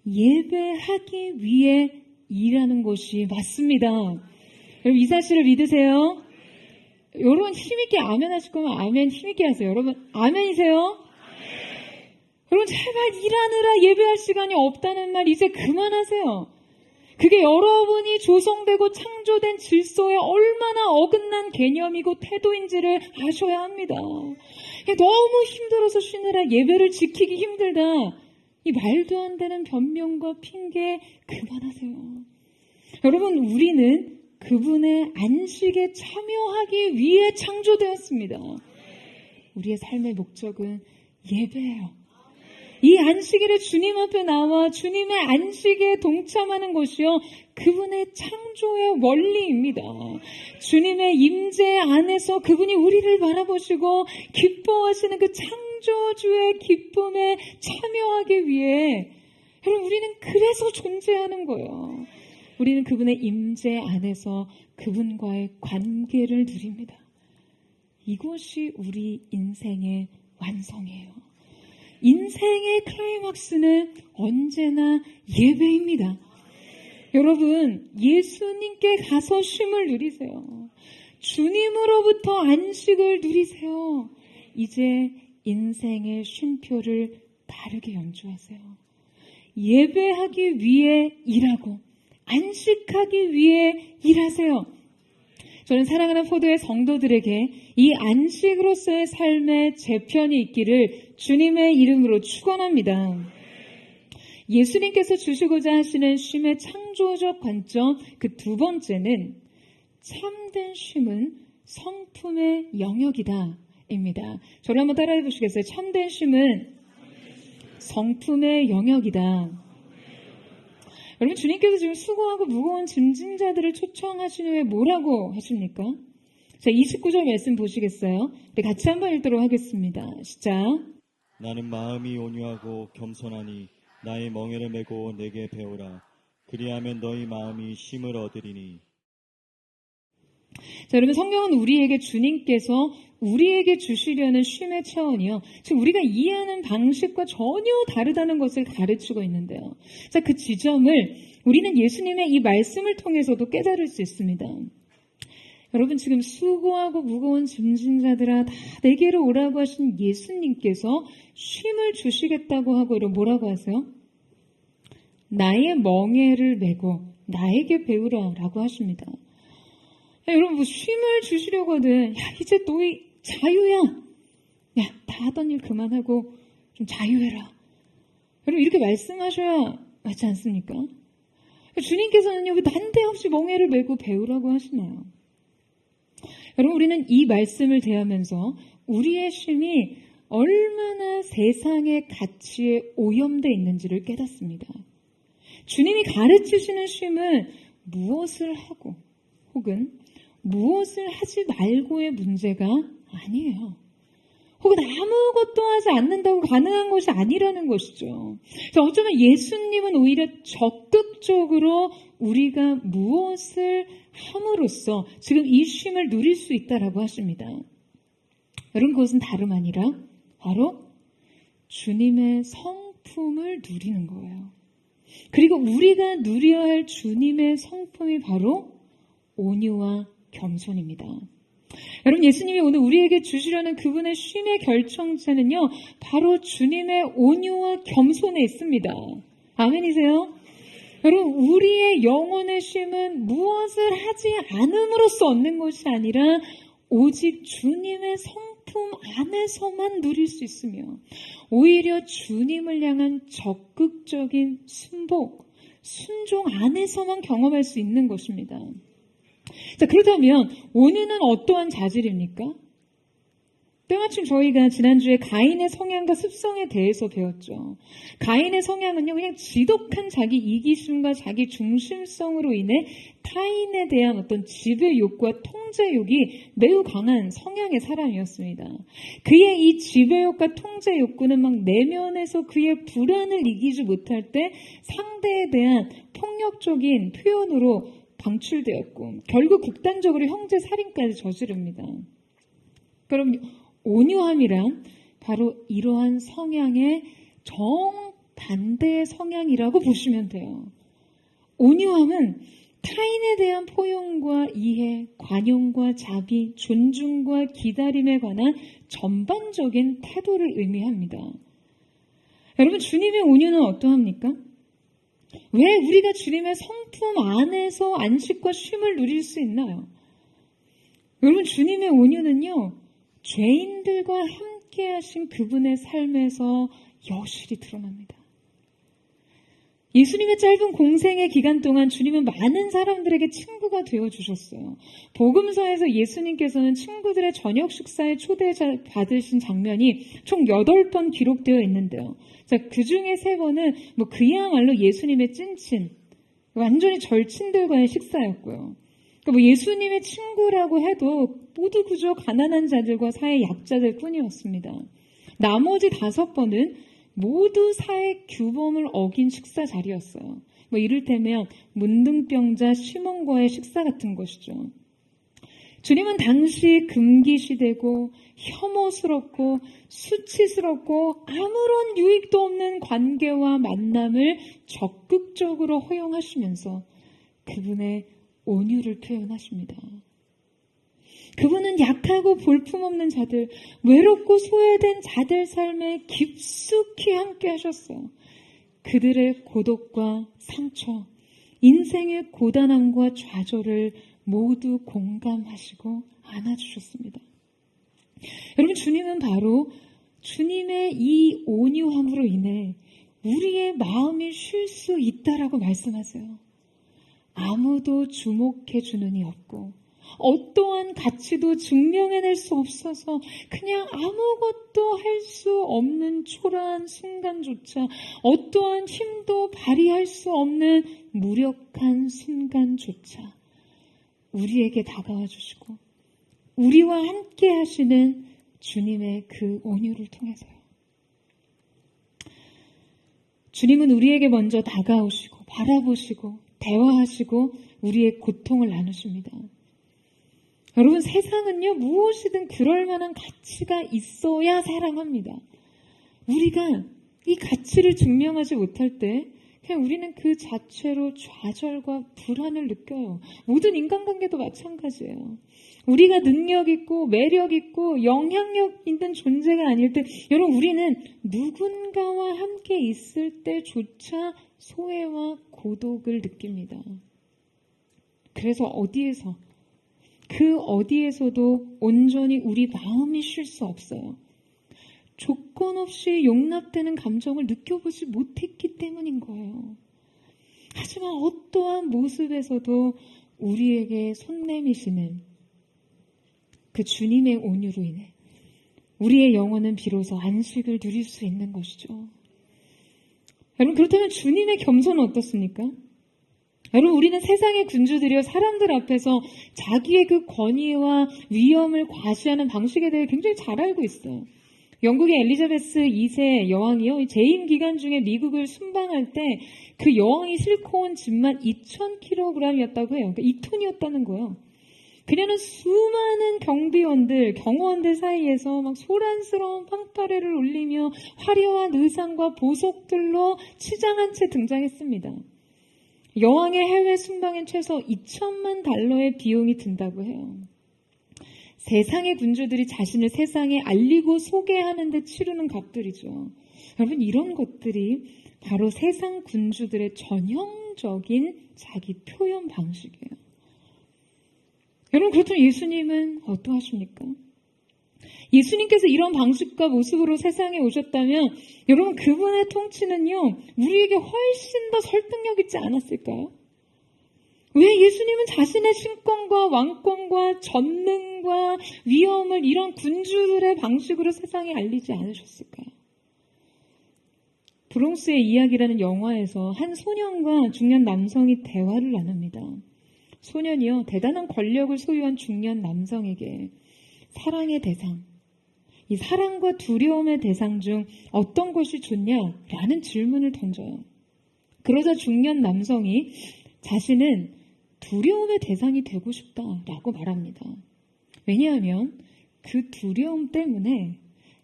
예배하기 위해 일하는 것이 맞습니다. 여러분, 이 사실을 믿으세요? 여러분, 힘있게 아멘 하실 거면 아멘 힘있게 하세요. 여러분, 아멘이세요? 여러분, 제발 일하느라 예배할 시간이 없다는 말 이제 그만하세요. 그게 여러분이 조성되고 창조된 질서에 얼마나 어긋난 개념이고 태도인지를 아셔야 합니다. 너무 힘들어서 쉬느라 예배를 지키기 힘들다, 이 말도 안 되는 변명과 핑계 그만하세요. 여러분, 우리는 그분의 안식에 참여하기 위해 창조되었습니다. 우리의 삶의 목적은 예배예요. 이 안식일에 주님 앞에 나와 주님의 안식에 동참하는 것이요, 그분의 창조의 원리입니다. 주님의 임재 안에서 그분이 우리를 바라보시고 기뻐하시는 그 창조 창조주의 기쁨에 참여하기 위해 여러분 우리는 그래서 존재하는 거예요. 우리는 그분의 임재 안에서 그분과의 관계를 누립니다. 이것이 우리 인생의 완성이에요. 인생의 클라이막스는 언제나 예배입니다. 여러분, 예수님께 가서 쉼을 누리세요. 주님으로부터 안식을 누리세요. 이제 인생의 쉼표를 다르게 연주하세요. 예배하기 위해 일하고 안식하기 위해 일하세요. 저는 사랑하는 포도의 성도들에게 이 안식으로서의 삶의 재편이 있기를 주님의 이름으로 축원합니다. 예수님께서 주시고자 하시는 쉼의 창조적 관점 그 두 번째는 참된 쉼은 성품의 영역이다 입니다. 저를 한번 따라해 보시겠어요? 참된 쉼은 성품의 영역이다. 여러분 주님께서 지금 수고하고 무거운 짐진 자들을 초청하신 후에 뭐라고 하십니까? 자, 29절 말씀 보시겠어요? 네, 같이 한번 읽도록 하겠습니다. 시작. 나는 마음이 온유하고 겸손하니 나의 멍에를 메고 내게 배우라. 그리하면 너희 마음이 쉼을 얻으리니. 자, 여러분 성경은 우리에게 주님께서 우리에게 주시려는 쉼의 차원이요. 지금 우리가 이해하는 방식과 전혀 다르다는 것을 가르치고 있는데요. 자, 그 지점을 우리는 예수님의 이 말씀을 통해서도 깨달을 수 있습니다. 여러분 지금 수고하고 무거운 짐진 자들아 다 내게로 오라고 하신 예수님께서 쉼을 주시겠다고 하고 이런 뭐라고 하세요? 나의 멍에를 메고 나에게 배우라 라고 하십니다. 야, 여러분 뭐 쉼을 주시려고 하든 야 이제 너희 자유야. 야 다 하던 일 그만하고 좀 자유해라. 여러분 이렇게 말씀하셔야 맞지 않습니까? 주님께서는요 왜 난데없이 멍에를 메고 배우라고 하시나요? 여러분 우리는 이 말씀을 대하면서 우리의 쉼이 얼마나 세상의 가치에 오염되어 있는지를 깨닫습니다. 주님이 가르치시는 쉼은 무엇을 하고 혹은 무엇을 하지 말고의 문제가 아니에요. 혹은 아무것도 하지 않는다고 가능한 것이 아니라는 것이죠. 어쩌면 예수님은 오히려 적극적으로 우리가 무엇을 함으로써 지금 이 쉼을 누릴 수 있다라고 하십니다. 여러분 그것은 다름 아니라 바로 주님의 성품을 누리는 거예요. 그리고 우리가 누려야 할 주님의 성품이 바로 온유와 겸손입니다. 여러분 예수님이 오늘 우리에게 주시려는 그분의 쉼의 결정체는요 바로 주님의 온유와 겸손에 있습니다. 아멘이세요? 여러분 우리의 영혼의 쉼은 무엇을 하지 않음으로써 얻는 것이 아니라 오직 주님의 성품 안에서만 누릴 수 있으며 오히려 주님을 향한 적극적인 순복, 순종 안에서만 경험할 수 있는 것입니다. 자, 그렇다면 온유는 어떠한 자질입니까? 때마침 저희가 지난주에 가인의 성향과 습성에 대해서 배웠죠. 가인의 성향은요, 그냥 지독한 자기 이기심과 자기 중심성으로 인해 타인에 대한 어떤 지배 욕구와 통제욕이 매우 강한 성향의 사람이었습니다. 그의 이 지배욕과 통제욕구는 막 내면에서 그의 불안을 이기지 못할 때 상대에 대한 폭력적인 표현으로 방출되었고 결국 극단적으로 형제 살인까지 저지릅니다. 그럼 온유함이란 바로 이러한 성향의 정반대의 성향이라고 보시면 돼요. 온유함은 타인에 대한 포용과 이해, 관용과 자비, 존중과 기다림에 관한 전반적인 태도를 의미합니다. 여러분 주님의 온유는 어떠합니까? 왜 우리가 주님의 성품 안에서 안식과 쉼을 누릴 수 있나요? 여러분 주님의 온유는요 죄인들과 함께 하신 그분의 삶에서 여실히 드러납니다. 예수님의 짧은 공생의 기간 동안 주님은 많은 사람들에게 친구가 되어주셨어요. 복음서에서 예수님께서는 친구들의 저녁 식사에 초대받으신 장면이 총 8번 기록되어 있는데요. 자, 그 중에 3번은 그야말로 예수님의 찐친, 완전히 절친들과의 식사였고요. 예수님의 친구라고 해도 모두 그저 가난한 자들과 사회 약자들 뿐이었습니다. 나머지 5번은 모두 사회 규범을 어긴 식사 자리였어요. 이를테면 문둥병자 시몬과의 식사 같은 것이죠. 주님은 당시 금기시되고 혐오스럽고 수치스럽고 아무런 유익도 없는 관계와 만남을 적극적으로 허용하시면서 그분의 온유를 표현하십니다. 그분은 약하고 볼품없는 자들, 외롭고 소외된 자들 삶에 깊숙이 함께 하셨어요. 그들의 고독과 상처, 인생의 고단함과 좌절을 모두 공감하시고 안아주셨습니다. 여러분, 주님은 바로 주님의 이 온유함으로 인해 우리의 마음이 쉴 수 있다라고 말씀하세요. 아무도 주목해주는 이 없고 어떠한 가치도 증명해낼 수 없어서 그냥 아무것도 할 수 없는 초라한 순간조차, 어떠한 힘도 발휘할 수 없는 무력한 순간조차 우리에게 다가와 주시고 우리와 함께 하시는 주님의 그 온유를 통해서요. 주님은 우리에게 먼저 다가오시고 바라보시고 대화하시고 우리의 고통을 나누십니다. 여러분, 세상은요, 무엇이든 그럴 만한 가치가 있어야 사랑합니다. 우리가 이 가치를 증명하지 못할 때 그냥 우리는 그 자체로 좌절과 불안을 느껴요. 모든 인간관계도 마찬가지예요. 우리가 능력 있고 매력 있고 영향력 있는 존재가 아닐 때, 여러분, 우리는 누군가와 함께 있을 때조차 소외와 고독을 느낍니다. 그래서 그 어디에서도 온전히 우리 마음이 쉴 수 없어요. 조건 없이 용납되는 감정을 느껴보지 못했기 때문인 거예요. 하지만 어떠한 모습에서도 우리에게 손 내미시는 그 주님의 온유로 인해 우리의 영혼은 비로소 안식을 누릴 수 있는 것이죠. 여러분, 그렇다면 주님의 겸손은 어떻습니까? 여러분, 우리는 세상의 군주들이요, 사람들 앞에서 자기의 그 권위와 위엄을 과시하는 방식에 대해 굉장히 잘 알고 있어요. 영국의 엘리자베스 2세 여왕이요, 재임 기간 중에 미국을 순방할 때 그 여왕이 싣고 온 짐만 2,000kg이었다고 해요. 그러니까 2톤이었다는 거예요. 그녀는 수많은 경호원들 사이에서 막 소란스러운 팡파레를 울리며 화려한 의상과 보석들로 치장한 채 등장했습니다. 여왕의 해외 순방엔 최소 2천만 달러의 비용이 든다고 해요. 세상의 군주들이 자신을 세상에 알리고 소개하는 데 치르는 값들이죠. 여러분, 이런 것들이 바로 세상 군주들의 전형적인 자기 표현 방식이에요. 여러분, 그렇다면 예수님은 어떠하십니까? 예수님께서 이런 방식과 모습으로 세상에 오셨다면 여러분, 그분의 통치는요, 우리에게 훨씬 더 설득력 있지 않았을까요? 왜 예수님은 자신의 신권과 왕권과 전능과 위엄을 이런 군주들의 방식으로 세상에 알리지 않으셨을까요? 브롱스의 이야기라는 영화에서 한 소년과 중년 남성이 대화를 나눕니다. 소년이요, 대단한 권력을 소유한 중년 남성에게 사랑의 대상, 이 사랑과 두려움의 대상 중 어떤 것이 좋냐라는 질문을 던져요. 그러자 중년 남성이 자신은 두려움의 대상이 되고 싶다라고 말합니다. 왜냐하면 그 두려움 때문에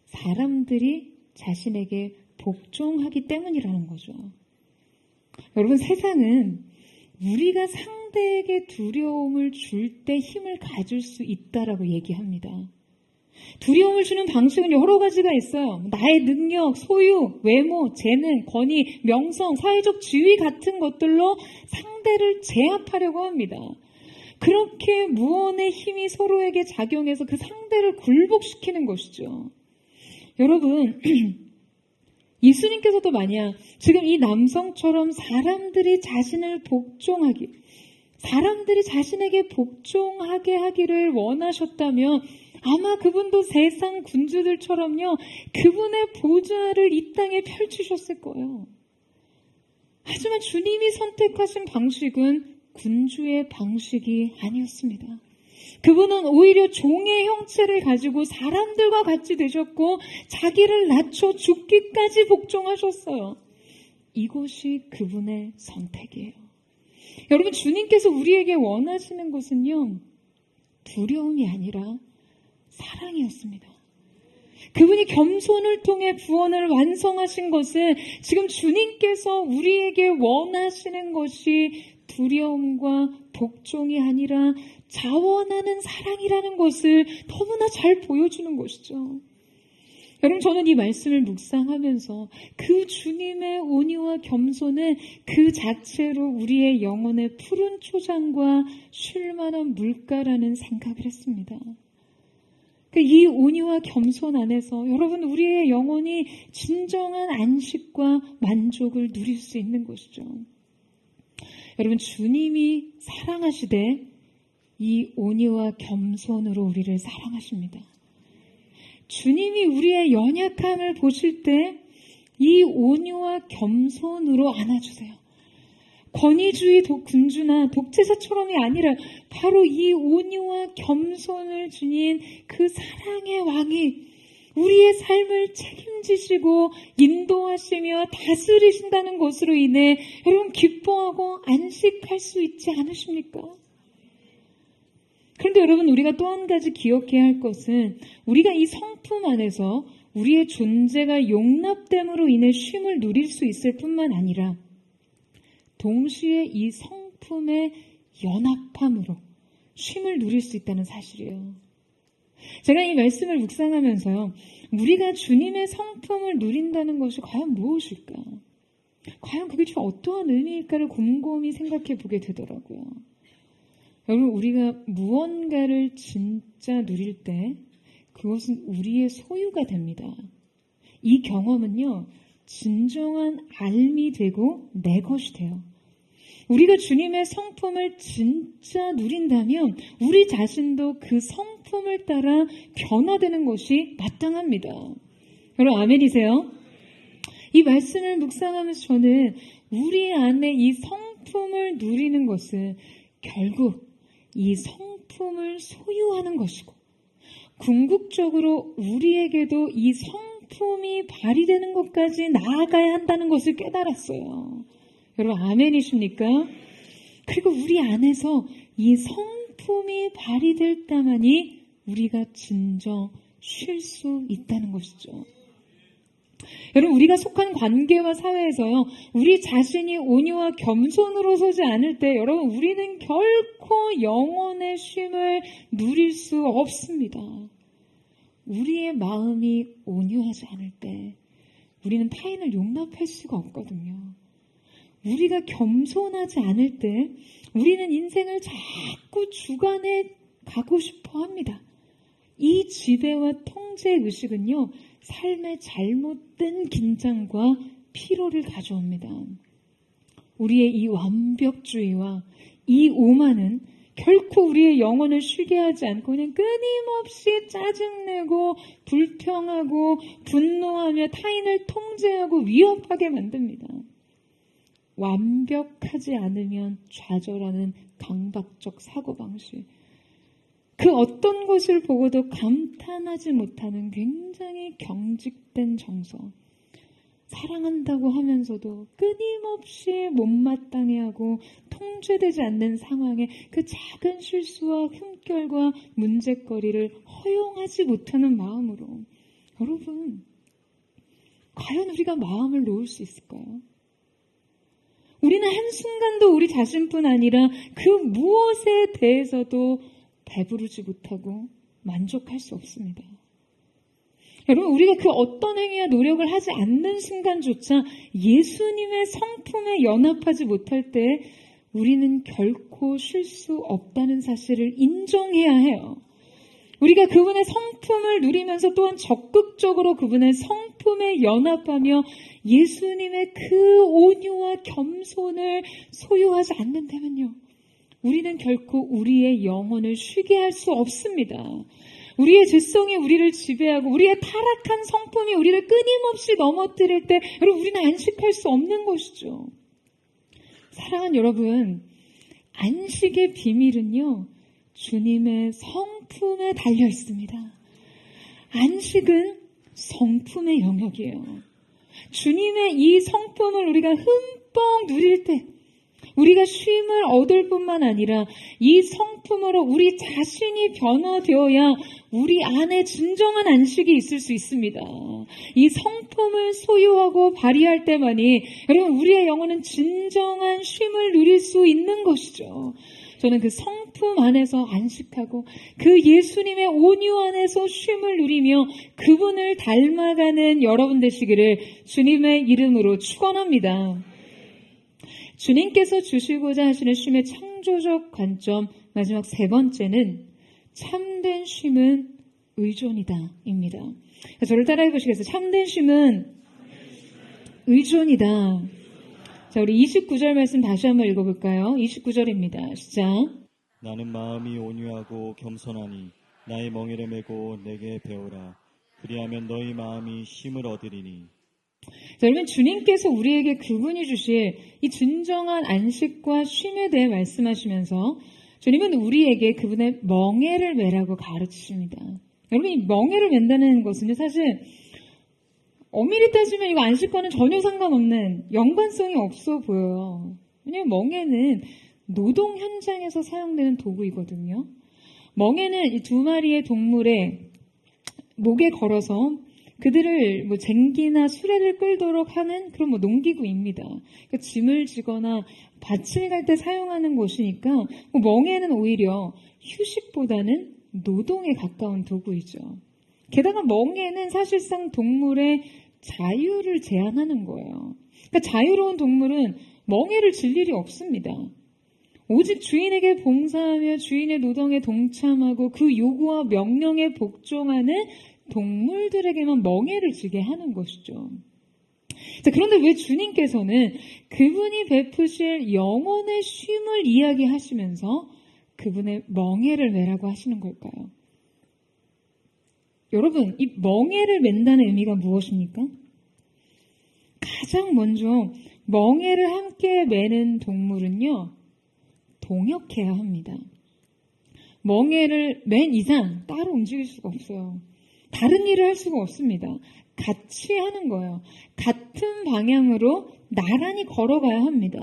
사람들이 자신에게 복종하기 때문이라는 거죠. 여러분, 세상은 우리가 상대에게 두려움을 줄 때 힘을 가질 수 있다라고 얘기합니다. 두려움을 주는 방식은 여러 가지가 있어요. 나의 능력, 소유, 외모, 재능, 권위, 명성, 사회적 지위 같은 것들로 상대를 제압하려고 합니다. 그렇게 무언의 힘이 서로에게 작용해서 그 상대를 굴복시키는 것이죠. 여러분, 예수님께서도 만약 지금 이 남성처럼 사람들이 자신에게 복종하게 하기를 원하셨다면 아마 그분도 세상 군주들처럼요, 그분의 보좌를 이 땅에 펼치셨을 거예요. 하지만 주님이 선택하신 방식은 군주의 방식이 아니었습니다. 그분은 오히려 종의 형체를 가지고 사람들과 같이 되셨고 자기를 낮춰 죽기까지 복종하셨어요. 이것이 그분의 선택이에요. 여러분, 주님께서 우리에게 원하시는 것은요, 두려움이 아니라 사랑이었습니다. 그분이 겸손을 통해 구원을 완성하신 것은 지금 주님께서 우리에게 원하시는 것이 두려움과 복종이 아니라 자원하는 사랑이라는 것을 너무나 잘 보여주는 것이죠. 여러분, 저는 이 말씀을 묵상하면서 그 주님의 온유와 겸손은 그 자체로 우리의 영혼의 푸른 초장과 쉴만한 물가라는 생각을 했습니다. 이 온유와 겸손 안에서 여러분, 우리의 영혼이 진정한 안식과 만족을 누릴 수 있는 것이죠. 여러분, 주님이 사랑하시되 이 온유와 겸손으로 우리를 사랑하십니다. 주님이 우리의 연약함을 보실 때 이 온유와 겸손으로 안아주세요. 권위주의 군주나 독재자처럼이 아니라 바로 이 온유와 겸손을 지닌 그 사랑의 왕이 우리의 삶을 책임지시고 인도하시며 다스리신다는 것으로 인해 여러분, 기뻐하고 안식할 수 있지 않으십니까? 그런데 여러분, 우리가 또 한 가지 기억해야 할 것은 우리가 이 성품 안에서 우리의 존재가 용납됨으로 인해 쉼을 누릴 수 있을 뿐만 아니라 동시에 이 성품의 연합함으로 쉼을 누릴 수 있다는 사실이에요. 제가 이 말씀을 묵상하면서요, 우리가 주님의 성품을 누린다는 것이 과연 무엇일까? 과연 그게 좀 어떠한 의미일까를 곰곰이 생각해 보게 되더라고요. 여러분, 우리가 무언가를 진짜 누릴 때 그것은 우리의 소유가 됩니다. 이 경험은요, 진정한 삶이 되고 내 것이 돼요. 우리가 주님의 성품을 진짜 누린다면 우리 자신도 그 성품을 따라 변화되는 것이 마땅합니다. 여러분, 아멘이세요? 이 말씀을 묵상하면서 저는 우리 안에 이 성품을 누리는 것은 결국 이 성품을 소유하는 것이고 궁극적으로 우리에게도 이 성품이 발휘되는 것까지 나아가야 한다는 것을 깨달았어요. 여러분, 아멘이십니까? 그리고 우리 안에서 이 성품이 발휘될 때만이 우리가 진정 쉴 수 있다는 것이죠. 여러분, 우리가 속한 관계와 사회에서요, 우리 자신이 온유와 겸손으로 서지 않을 때 여러분, 우리는 결코 영혼의 쉼을 누릴 수 없습니다. 우리의 마음이 온유하지 않을 때 우리는 타인을 용납할 수가 없거든요. 우리가 겸손하지 않을 때 우리는 인생을 자꾸 주관해 가고 싶어 합니다. 이 지배와 통제 의식은요, 삶의 잘못된 긴장과 피로를 가져옵니다. 우리의 이 완벽주의와 이 오만은 결코 우리의 영혼을 쉬게 하지 않고 그냥 끊임없이 짜증내고 불평하고 분노하며 타인을 통제하고 위협하게 만듭니다. 완벽하지 않으면 좌절하는 강박적 사고방식. 그 어떤 것을 보고도 감탄하지 못하는 굉장히 경직된 정서. 사랑한다고 하면서도 끊임없이 못마땅해하고 통제되지 않는 상황에 그 작은 실수와 흠결과 문제거리를 허용하지 못하는 마음으로. 여러분, 과연 우리가 마음을 놓을 수 있을까요? 우리는 한순간도 우리 자신뿐 아니라 그 무엇에 대해서도 배부르지 못하고 만족할 수 없습니다. 여러분, 우리가 그 어떤 행위와 노력을 하지 않는 순간조차 예수님의 성품에 연합하지 못할 때 우리는 결코 쉴 수 없다는 사실을 인정해야 해요. 우리가 그분의 성품을 누리면서 또한 적극적으로 그분의 성품에 연합하며 예수님의 그 온유와 겸손을 소유하지 않는다면요, 우리는 결코 우리의 영혼을 쉬게 할 수 없습니다. 우리의 죄성이 우리를 지배하고 우리의 타락한 성품이 우리를 끊임없이 넘어뜨릴 때 여러분, 우리는 안식할 수 없는 것이죠. 사랑하는 여러분, 안식의 비밀은요, 주님의 성품에 달려 있습니다. 안식은 성품의 영역이에요. 주님의 이 성품을 우리가 흠뻑 누릴 때 우리가 쉼을 얻을 뿐만 아니라 이 성품으로 우리 자신이 변화되어야 우리 안에 진정한 안식이 있을 수 있습니다. 이 성품을 소유하고 발휘할 때만이 여러분 우리의 영혼은 진정한 쉼을 누릴 수 있는 것이죠. 저는 그 성품 안에서 안식하고 그 예수님의 온유 안에서 쉼을 누리며 그분을 닮아가는 여러분 되시기를 주님의 이름으로 축원합니다. 주님께서 주시고자 하시는 쉼의 창조적 관점 마지막 세 번째는 참된 쉼은 의존이다 입니다. 저를 따라해 보시겠어요? 참된 쉼은 의존이다. 자, 우리 29절 말씀 다시 한번 읽어볼까요? 29절입니다. 시작. 나는 마음이 온유하고 겸손하니 나의 멍에를 메고 내게 배우라. 그리하면 너희 마음이 쉼을 얻으리니. 자, 여러분 주님께서 우리에게 그분이 주실 이 진정한 안식과 쉼에 대해 말씀하시면서 주님은 우리에게 그분의 멍에를 메라고 가르치십니다. 여러분 이 멍에를 맨다는 것은요 사실 엄밀히 따지면 이거 안식과는 전혀 상관없는 연관성이 없어 보여요. 왜냐하면 멍에는 노동 현장에서 사용되는 도구이거든요. 멍에는 이 두 마리의 동물의 목에 걸어서 그들을 쟁기나 수레를 끌도록 하는 그런 농기구입니다. 그러니까 짐을 지거나 밭을 갈 때 사용하는 것이니까 멍에는 오히려 휴식보다는 노동에 가까운 도구이죠. 게다가 멍에는 사실상 동물의 자유를 제한하는 거예요. 그러니까 자유로운 동물은 멍에를 질 일이 없습니다. 오직 주인에게 봉사하며 주인의 노동에 동참하고 그 요구와 명령에 복종하는 동물들에게만 멍에를 지게 하는 것이죠. 자, 그런데 왜 주님께서는 그분이 베푸실 영혼의 쉼을 이야기하시면서 그분의 멍에를 메라고 하시는 걸까요? 여러분, 이 멍에를 맨다는 의미가 무엇입니까? 가장 먼저 멍에를 함께 매는 동물은요, 동역해야 합니다. 멍에를 맨 이상 따로 움직일 수가 없어요. 다른 일을 할 수가 없습니다. 같이 하는 거예요. 같은 방향으로 나란히 걸어가야 합니다.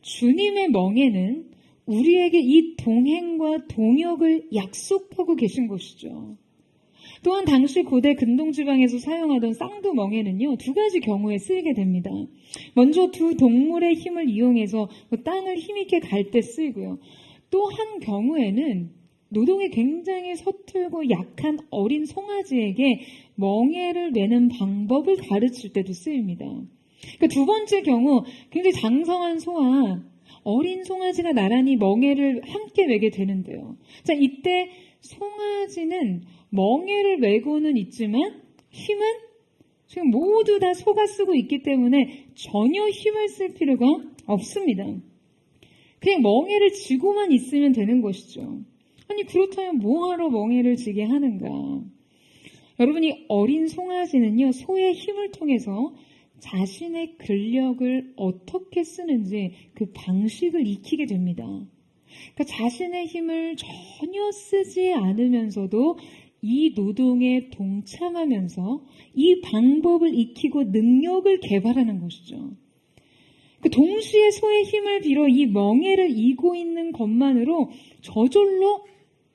주님의 멍에는 우리에게 이 동행과 동역을 약속하고 계신 것이죠. 또한 당시 고대 근동지방에서 사용하던 쌍두 멍에는요, 두 가지 경우에 쓰이게 됩니다. 먼저 두 동물의 힘을 이용해서 땅을 힘있게 갈 때 쓰이고요. 또 한 경우에는 노동이 굉장히 서툴고 약한 어린 송아지에게 멍에를 매는 방법을 가르칠 때도 쓰입니다. 그러니까 두 번째 경우 굉장히 장성한 소와 어린 송아지가 나란히 멍에를 함께 매게 되는데요. 자, 이때 송아지는 멍에를 메고는 있지만 힘은 지금 모두 다 소가 쓰고 있기 때문에 전혀 힘을 쓸 필요가 없습니다. 그냥 멍에를 쥐고만 있으면 되는 것이죠. 아니 그렇다면 뭐하러 멍에를 지게 하는가? 여러분이 어린 송아지는요, 소의 힘을 통해서 자신의 근력을 어떻게 쓰는지 그 방식을 익히게 됩니다. 그러니까 자신의 힘을 전혀 쓰지 않으면서도 이 노동에 동참하면서 이 방법을 익히고 능력을 개발하는 것이죠. 그 동시에 소의 힘을 빌어 이 멍에를 이고 있는 것만으로 저절로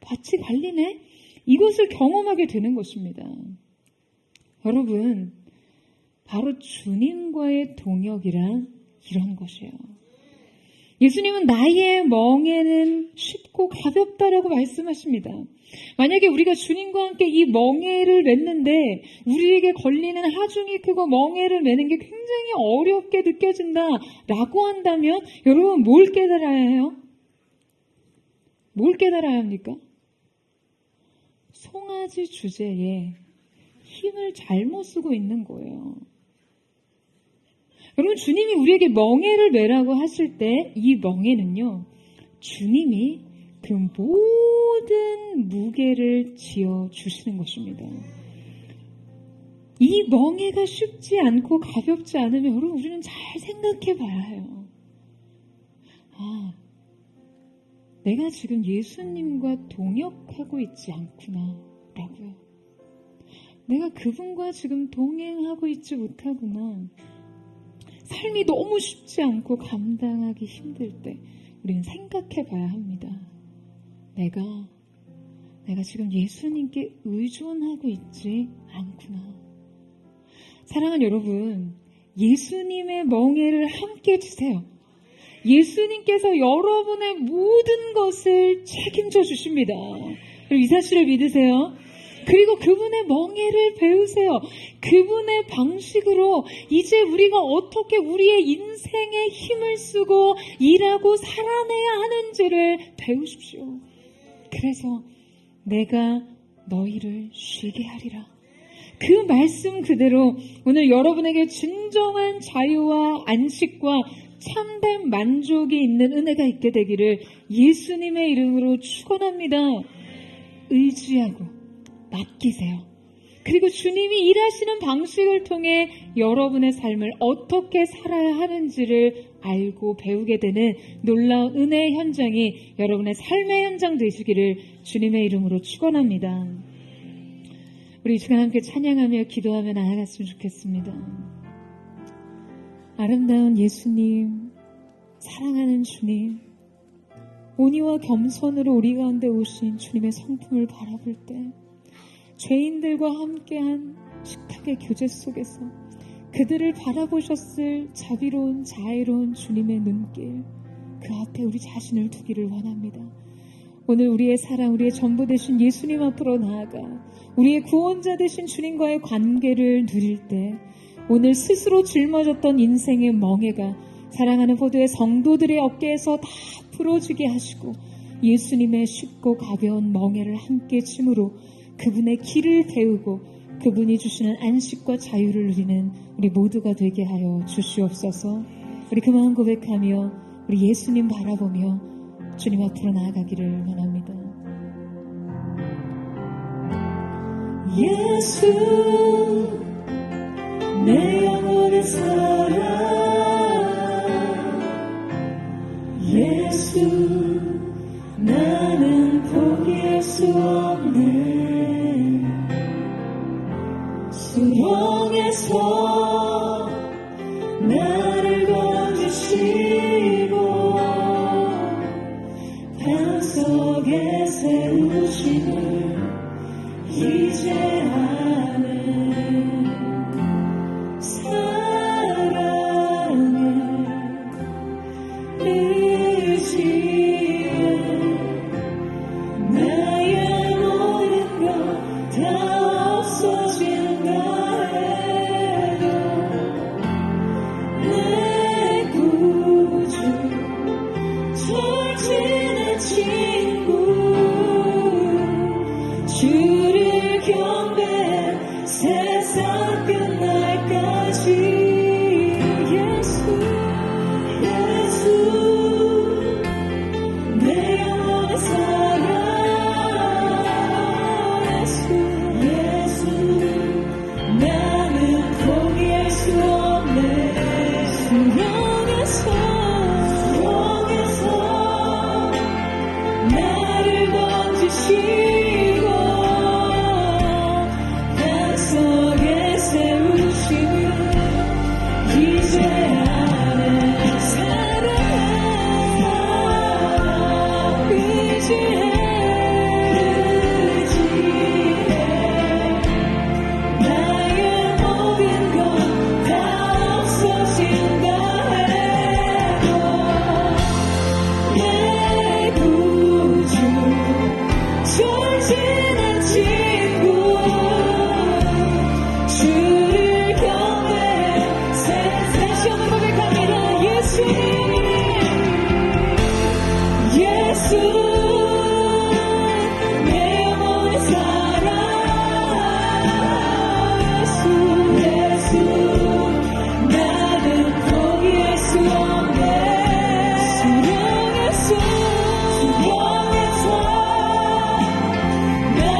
밭이 갈리네? 이것을 경험하게 되는 것입니다. 여러분, 바로 주님과의 동역이란 이런 것이에요. 예수님은 나의 멍에는 쉽고 가볍다라고 말씀하십니다. 만약에 우리가 주님과 함께 이 멍에를 맸는데 우리에게 걸리는 하중이 크고 멍에를 매는 게 굉장히 어렵게 느껴진다라고 한다면 여러분 뭘 깨달아야 해요? 뭘 깨달아야 합니까? 송아지 주제에 힘을 잘못 쓰고 있는 거예요. 여러분 주님이 우리에게 멍에를 매라고 하실 때 이 멍에는요, 주님이 그 모든 무게를 지어 주시는 것입니다. 이 멍에가 쉽지 않고 가볍지 않으면 여러분 우리는 잘 생각해 봐야 해요. 내가 지금 예수님과 동역하고 있지 않구나 라고요. 내가 그분과 지금 동행하고 있지 못하구나. 삶이 너무 쉽지 않고 감당하기 힘들 때 우리는 생각해 봐야 합니다. 내가 지금 예수님께 의존하고 있지 않구나. 사랑하는 여러분, 예수님의 멍에를 함께 주세요. 예수님께서 여러분의 모든 것을 책임져 주십니다. 그리고 이 사실을 믿으세요. 그리고 그분의 멍에를 배우세요. 그분의 방식으로 이제 우리가 어떻게 우리의 인생에 힘을 쓰고 일하고 살아내야 하는지를 배우십시오. 그래서 내가 너희를 쉬게 하리라. 그 말씀 그대로 오늘 여러분에게 진정한 자유와 안식과 참된 만족이 있는 은혜가 있게 되기를 예수님의 이름으로 축원합니다. 의지하고 맡기세요. 그리고 주님이 일하시는 방식을 통해 여러분의 삶을 어떻게 살아야 하는지를 알고 배우게 되는 놀라운 은혜의 현장이 여러분의 삶의 현장 되시기를 주님의 이름으로 축원합니다. 우리 이 시간 함께 찬양하며 기도하며 나아갔으면 좋겠습니다. 아름다운 예수님, 사랑하는 주님, 온유와 겸손으로 우리 가운데 오신 주님의 성품을 바라볼 때 죄인들과 함께한 식탁의 교제 속에서 그들을 바라보셨을 자비로운 자애로운 주님의 눈길, 그 앞에 우리 자신을 두기를 원합니다. 오늘 우리의 사랑, 우리의 전부 되신 예수님 앞으로 나아가 우리의 구원자 되신 주님과의 관계를 누릴 때 오늘 스스로 짊어졌던 인생의 멍에가 사랑하는 포도의 성도들의 어깨에서 다 풀어지게 하시고 예수님의 쉽고 가벼운 멍에를 함께 짐으로 그분의 길을 배우고 그분이 주시는 안식과 자유를 누리는 우리 모두가 되게 하여 주시옵소서. 우리 그 마음 고백하며 우리 예수님 바라보며 주님 앞으로 나아가기를 원합니다. 예수 내 영혼의 사랑, 예수 나는 포기할 수 없네. 수렁에서 나를 건지시고 반석에 세우심을 이제 아는 사랑의 의지에 나의 모든 것 다 없어진다 해도 내 구주 절친한 친구 주를 경배해 세상 끝날까지 예수 내 영혼의 사랑 예수 나는 포기할 수 없네. 수렁에서 나를 건지시고 반석에 세우시는 이제 아는 사랑 의지해 나의 모든 것 다 없어진다 해도 내 구주 절친한 친구 주를 경배해 다시 한번 고백합니다. 예수 내 영혼의 사랑 예수 나는 포기할 수 없네. 수렁에서 나를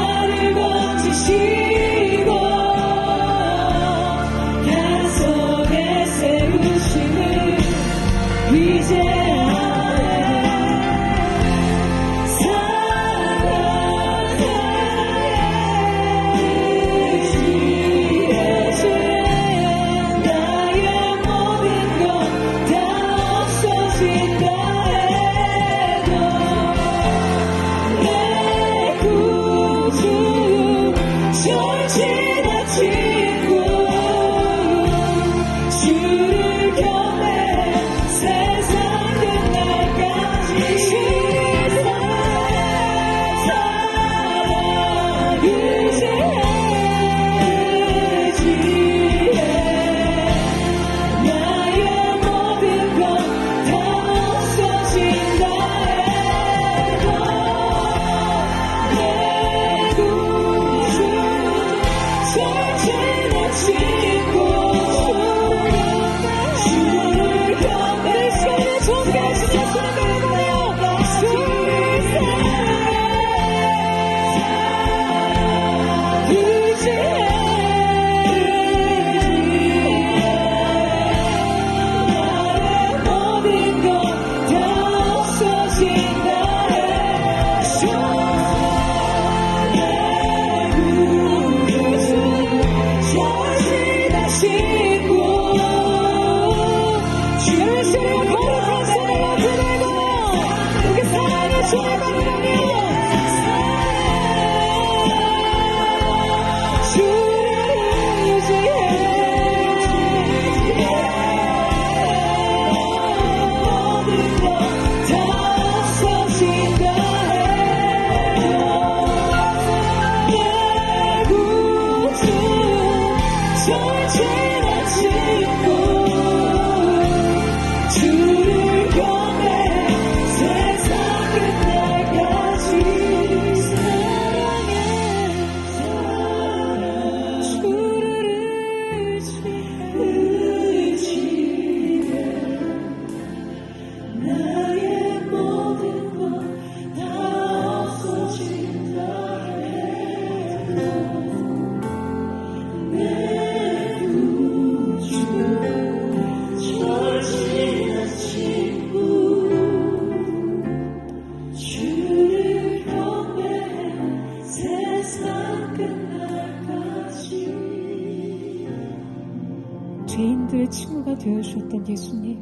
죄인들의 친구가 되어주셨던 예수님,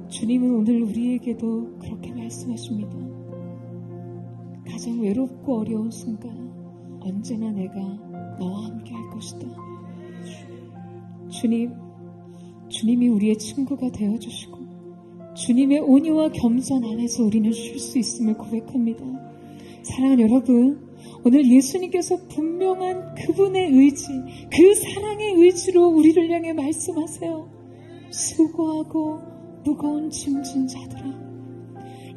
주님은 오늘 우리에게도 그렇게 말씀하십니다. 가장 외롭고 어려운 순간 언제나 내가 너와 함께 할 것이다. 주님이 우리의 친구가 되어주시고 주님의 온유와 겸손 안에서 우리는 쉴 수 있음을 고백합니다. 사랑하는 여러분, 오늘 예수님께서 분명한 그분의 의지, 그 사랑의 의지로 우리를 향해 말씀하세요. 수고하고 무거운 짐진 자들아,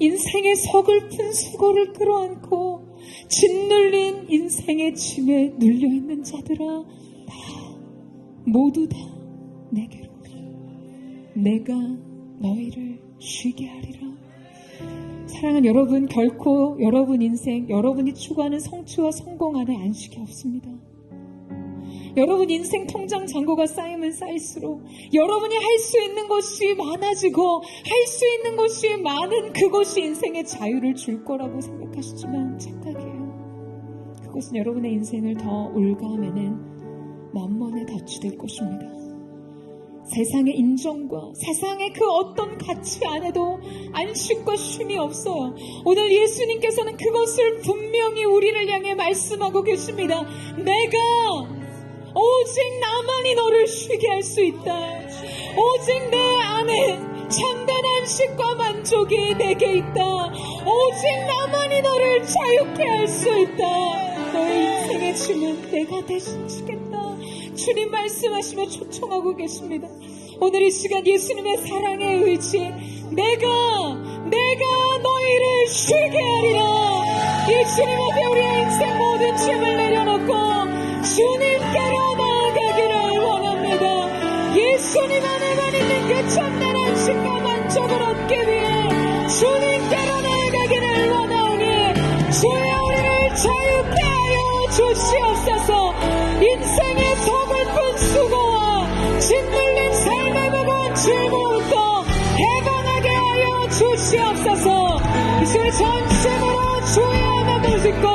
인생의 서글픈 수고를 끌어안고 짓눌린 인생의 짐에 눌려있는 자들아, 모두 다 내게로 오라. 내가 너희를 쉬게 하리라. 사랑하는 여러분, 결코 여러분 인생, 여러분이 추구하는 성취와 성공 안에 안식이 없습니다. 여러분 인생 통장 잔고가 쌓이면 쌓일수록 여러분이 할 수 있는 것이 많아지고 할 수 있는 것이 많은 그것이 인생의 자유를 줄 거라고 생각하시지만 착각이에요. 그것은 여러분의 인생을 더 올가매는 만mon에 덫이 될 것입니다. 세상의 인정과 세상의 그 어떤 가치 안에도 안식과 쉼이 없어요. 오늘 예수님께서는 그것을 분명히 우리를 향해 말씀하고 계십니다. 내가 오직 나만이 너를 쉬게 할 수 있다. 오직 내 안에 참된 안식과 만족이 내게 있다. 오직 나만이 너를 자유케 할 수 있다. 너의 인생의 짐은 내가 대신 지겠다. 주님 말씀하시며 초청하고 계십니다. 오늘 이 시간 예수님의 사랑의 의지, 내가 너희를 쉬게 하리라. 이 주님 앞에 우리의 인생 모든 짐을 내려놓고 주님께로 나아가기를 원합니다. 예수님 안에만 있는 그 참된 안식과 만족을 얻기 위해 주님께로 나아가기를 원하오니 주여 우리를 자유케 하여 주시옵소서. 인생의 서글픈 수고와 짓눌린 삶의 무거운 짐으로부터 해방하게 하여 주시옵소서. 이 시간 전심으로 주의 이름을 짓고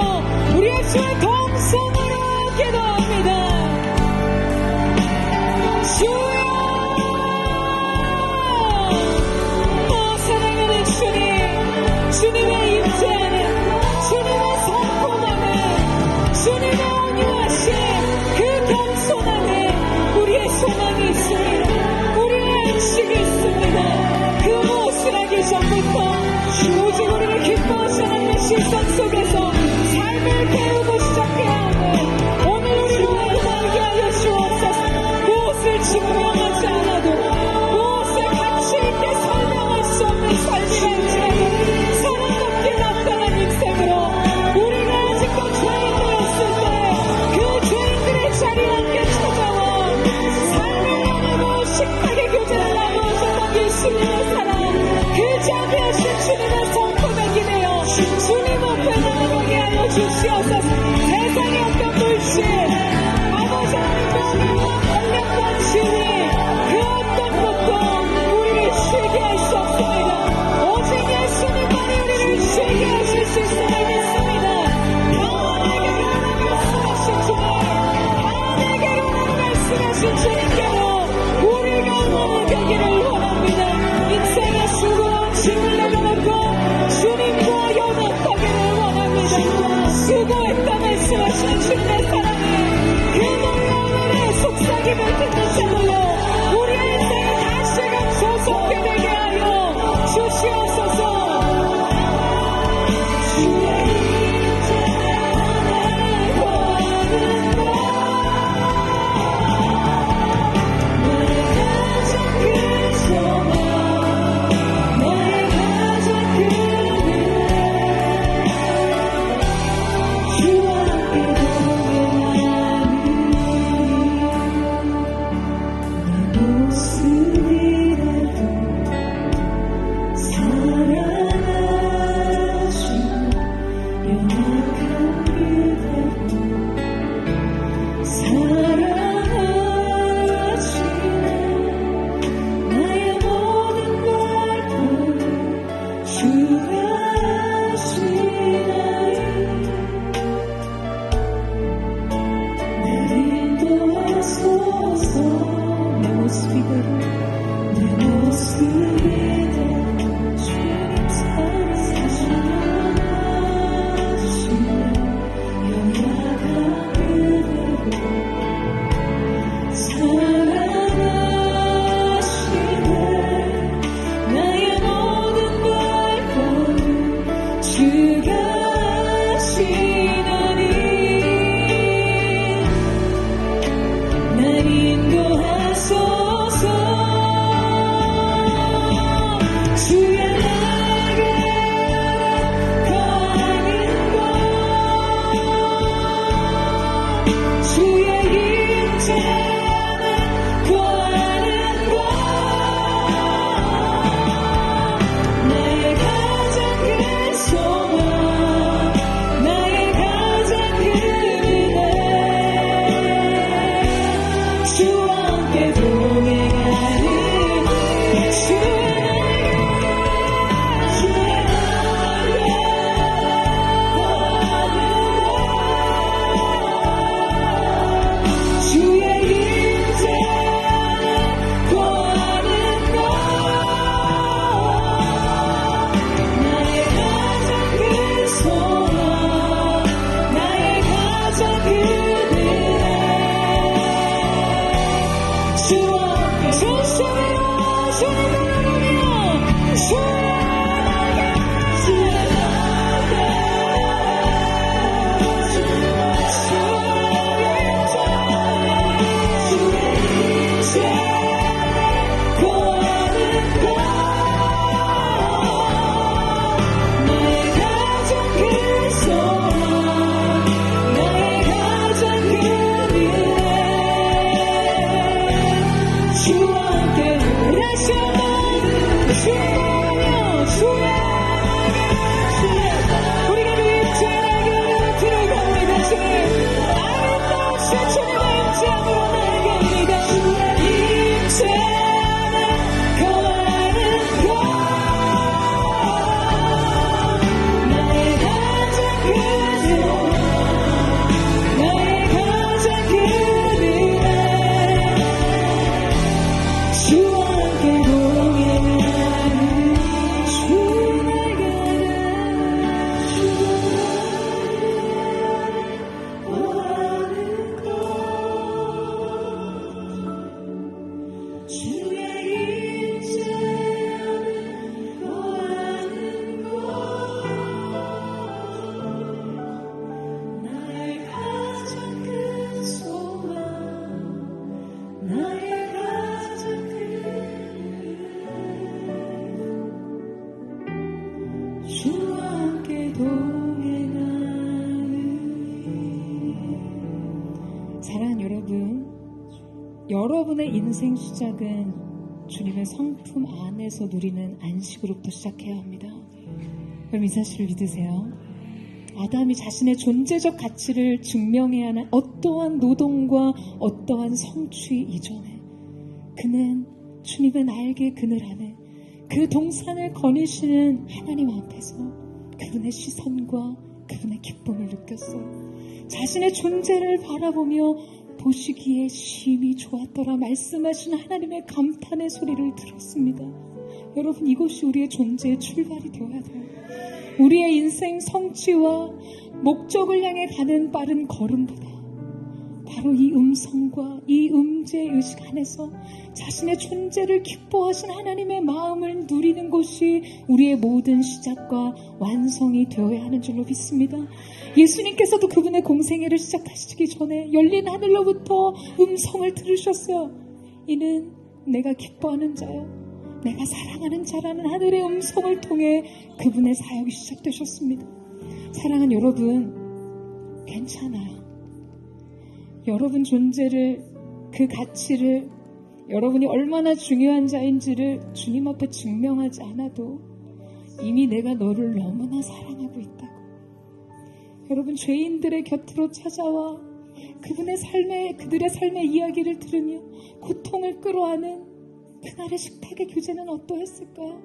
우리의 주의 동성으로 기도합니다. 주여, 사랑하는 주님, 주님의 임재 안에, 주님의 성품 안에, 주님의 온유하심, 그 겸손 안에 우리의 소망이 있습니다. 우리의 안식이 있습니다. 그 무엇을 하기 전부터 오직 우리를 기뻐하시 하는 시선 속에서 삶을 배우고 시작해야 하는 오늘 우리를 알게 하여 주옵소서. 무엇을 증명하지 않아도 무엇을 가치 있게 설명할 수 없는 삶이랄지라도 사랑답게 나타난 인생으로 우리가 아직도 죄인되었을 때 그 죄인들의 자리에 함께 찾아와 삶을 나누고 식탁의 교제를 나누셨던 예수님의 사랑, 그 자비하신 주님의 성품에 기대어 주님 앞에 나아가게 하여 주시옵소서. 세상의 어떤 불신, 아버지 하나님과 권력과 지위, 그 어떤 것도 우리를 쉬게 할 수 없습니다. 오직 예수님만이 우리를 쉬게 하실 수 있음을 믿습니다. 영원하게 말씀하신 주님, 하나님께로 말씀하신 주님께로 우리가 나아가기를 원합니다. 인생의 수고와 짐을 내려놓고 주님과 수고했다 말씀하시는 주님의 사랑이 그 놀라운 은혜의 속삭임을 듣는 자들로 우리의 인생을 다시금 소속게 되게 하여 주시옵소서. 사랑하는 여러분, 여러분의 인생 시작은 주님의 성품 안에서 누리는 안식으로부터 시작해야 합니다. 그럼 이 사실을 믿으세요? 아담이 자신의 존재적 가치를 증명해야 하는 어떠한 노동과 어떠한 성취 이전에 그는 주님의 날개 그늘 안에 그 동산을 거니시는 하나님 앞에서 그분의 시선과 그분의 기쁨을 느꼈어요. 자신의 존재를 바라보며 보시기에 심히 좋았더라 말씀하신 하나님의 감탄의 소리를 들었습니다. 여러분, 이것이 우리의 존재의 출발이 되어야 돼요. 우리의 인생 성취와 목적을 향해 가는 빠른 걸음보다 바로 이 음성과 이 음제의식 안에서 자신의 존재를 기뻐하신 하나님의 마음을 누리는 것이 우리의 모든 시작과 완성이 되어야 하는 줄로 믿습니다. 예수님께서도 그분의 공생애를 시작하시기 전에 열린 하늘로부터 음성을 들으셨어요. 이는 내가 기뻐하는 자요, 내가 사랑하는 자라는 하늘의 음성을 통해 그분의 사역이 시작되셨습니다. 사랑하는 여러분, 괜찮아요. 여러분 존재를, 그 가치를, 여러분이 얼마나 중요한 자인지를 주님 앞에 증명하지 않아도 이미 내가 너를 너무나 사랑하고 있다고. 여러분, 죄인들의 곁으로 찾아와 그들의 삶의 이야기를 들으며 고통을 끌어안은 그날의 식탁의 교제는 어떠했을까요?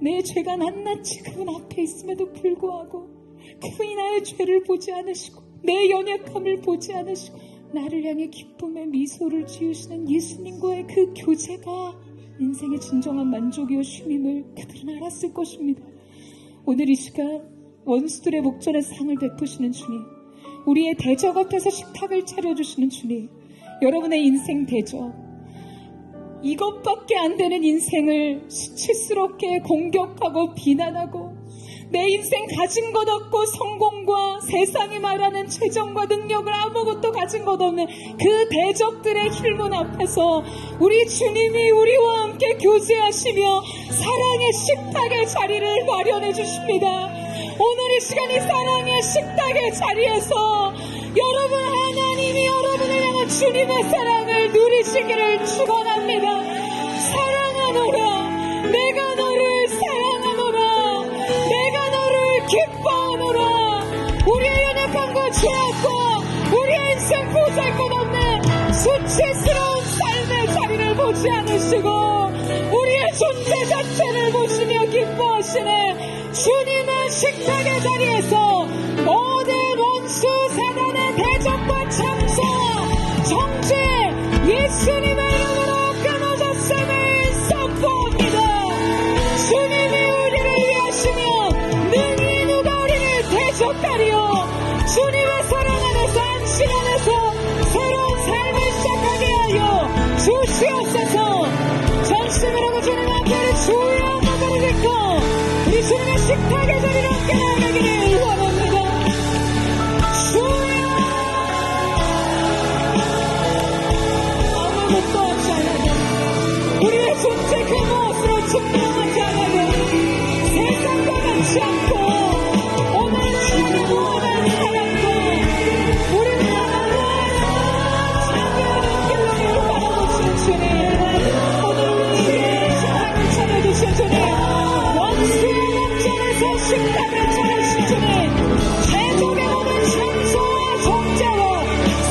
내 죄가 낱낱이 그분 앞에 있음에도 불구하고 그분이 나의 죄를 보지 않으시고 내 연약함을 보지 않으시고 나를 향해 기쁨의 미소를 지으시는 예수님과의 그 교제가 인생의 진정한 만족이요 쉼임을 그들은 알았을 것입니다. 오늘 이 시간 원수들의 목전에 상을 베푸시는 주님, 우리의 대적 앞에서 식탁을 차려주시는 주님, 여러분의 인생 대적, 이것밖에 안 되는 인생을 수치스럽게 공격하고 비난하고 내 인생 가진 것 없고 성공과 세상이 말하는 재정과 능력을 아무것도 가진 것 없는 그 대적들의 힐문 앞에서 우리 주님이 우리와 함께 교제하시며 사랑의 식탁의 자리를 마련해 주십니다. 오늘 이 시간 이 사랑의 식탁의 자리에서 여러분, 하나님이 여러분을 향한 주님의 사랑을 누리시기를 축원합니다. 사랑하노라, 내가 너를 사랑하노라, 내가 너를 기뻐하노라. 우리의 연약함과 죄악과 우리의 인생 보잘것없는 수치스러운 삶의 자리를 보지 않으시고 우리의 존재 자체를 보시며 기뻐하시는 주님의 식탁의 자리에서 모든 원수 사단의 대적과 참사 정죄 예수님의 이름으로 끊어졌음을 선포합니다. 주님이 우리를 위하시며 능히 누가 우리를 대적하리요. 주님의 사랑 안에서 안식 안에서 새로운 삶을 시작하게 하여 주시옵소서. 전심을 하고 주님 앞에를 주여 나가를 믿고 우리 주님의 식탁의 자리로 함께 나가기를 원합니다. 주여, 아무것도 없지 않아도 우리의 존재 그 무엇으로 증명하지 않아도 세상과 같지 않고 오늘 주님이 무한한 사랑과 우리 무한한 장애하는 길로 바라보신 주님, 오늘 우리의 식탁을 차려주신 주님, 원수의 목전에서 식탁을 차려주신 주님, 세속의 모든 참소와 정죄와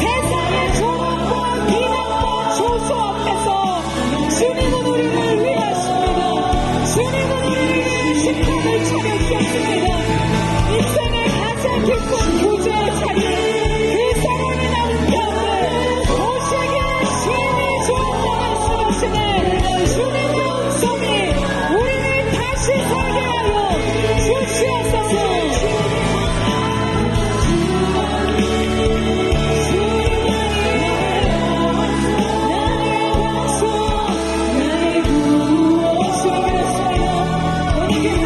세상의 조롱과 비난과 조소 앞에서 주님은 우리를 위하십니다. 주님은 우리를 위해 식탁을 차려주셨습니다. 인생의 가장 깊은 교제의 자리, 그 사랑이 나는 가운데 오시기에 심히 좋은 말씀하시는 주님의 음성이 우리를 다시 살게 하여 주시옵소서.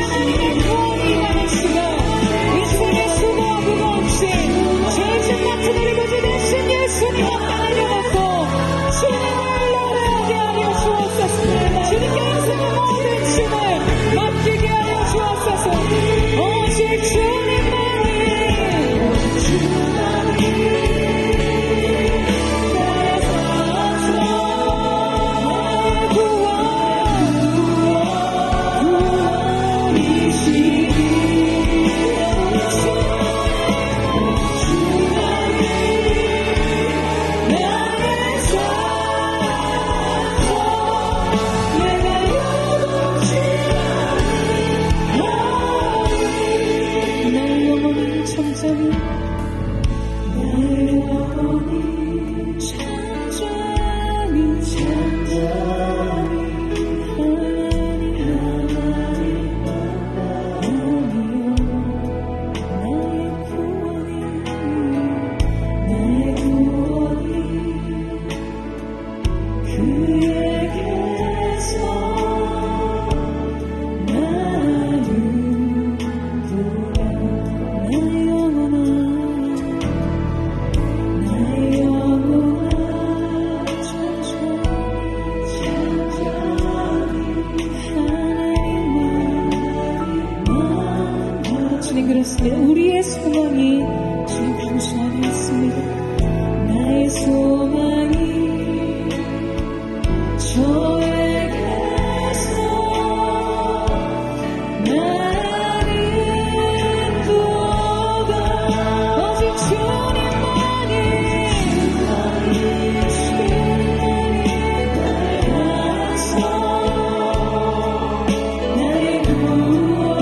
하나님의 구원이 임하는 시간, 인생의 수고와 무거움 주님 그렇습니다. 우리의 소망이 주님 당신 안에 있습니다. 나의 소망이 저에게서 나는 구원받아 오직 주님만이 나서 나의 구원이시니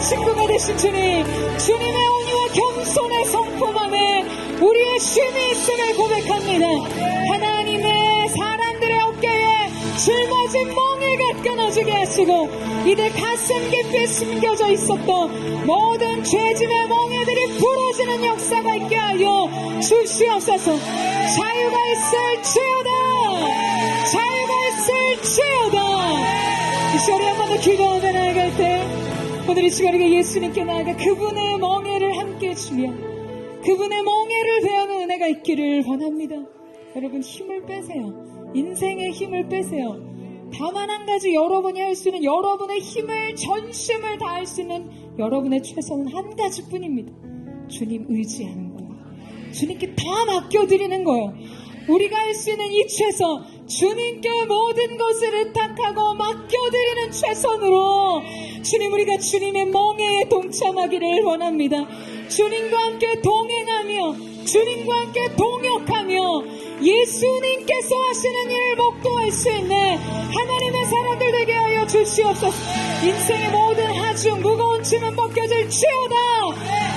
친구가 되신 주님, 주님의 온유와 겸손의 성품함에 우리의 쉼이 있음을 고백합니다. 하나님의 사람들의 어깨에 짊어진 멍에가 끊어지게 하시고 이들 가슴 깊이 숨겨져 있었던 모든 죄짐의 멍에들이 부러지는 역사가 있게 하여 주시옵소서. 자유가 있을지어다, 자유가 있을지어다. 이 시간에 한 번 더 기도하며 나아갈 때 오늘 이 시간에 예수님께 나아가 그분의 멍에를 함께 주며 그분의 멍에를 베어는 은혜가 있기를 원합니다. 여러분 힘을 빼세요. 인생의 힘을 빼세요. 다만 한 가지 여러분이 할 수 있는, 여러분의 힘을 전심을 다할 수 있는 여러분의 최선은 한 가지뿐입니다. 주님 의지하는 거예요. 주님께 다 맡겨드리는 거예요. 우리가 할 수 있는 이 최선, 주님께 모든 것을 의탁하고 맡겨드리는 최선으로 주님, 우리가 주님의 멍에에 동참하기를 원합니다. 주님과 함께 동행하며 주님과 함께 동역하며 예수님께서 하시는 일을 목도할 수 있는 하나님의 사람들 되게 하여 주시옵소서. 인생의 모든 하중 무거운 짐은 벗겨질지어다.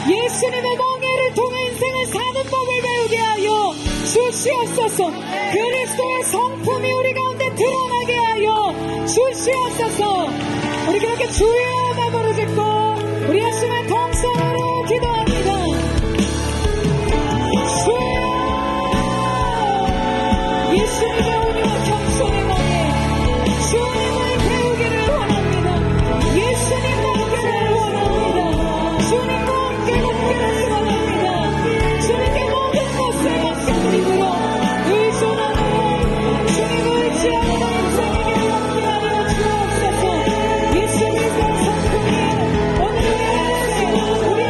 예수님의 멍에를 통해 인생을 사는 법을 배우게 하여 주시옵소서. 그리스도의 성품이 우리 가운데 드러나게 하여 주시옵소서. 우리 그렇게 주의 마음으로 짓고 우리 하시는 통성으로 기도합니다. 주여, 예수님의 온유와 겸손의 멍에 주님을 배우기를 원합니다. 예수님과 함께를 원합니다. 주님과 함께 걷기를 원합니다. 주님께 모든 것을 맡겨드리므로 의존하며 주님을 의지하는 인생에게 함께하여 주옵소서. 예수님의 성품이 오늘 우리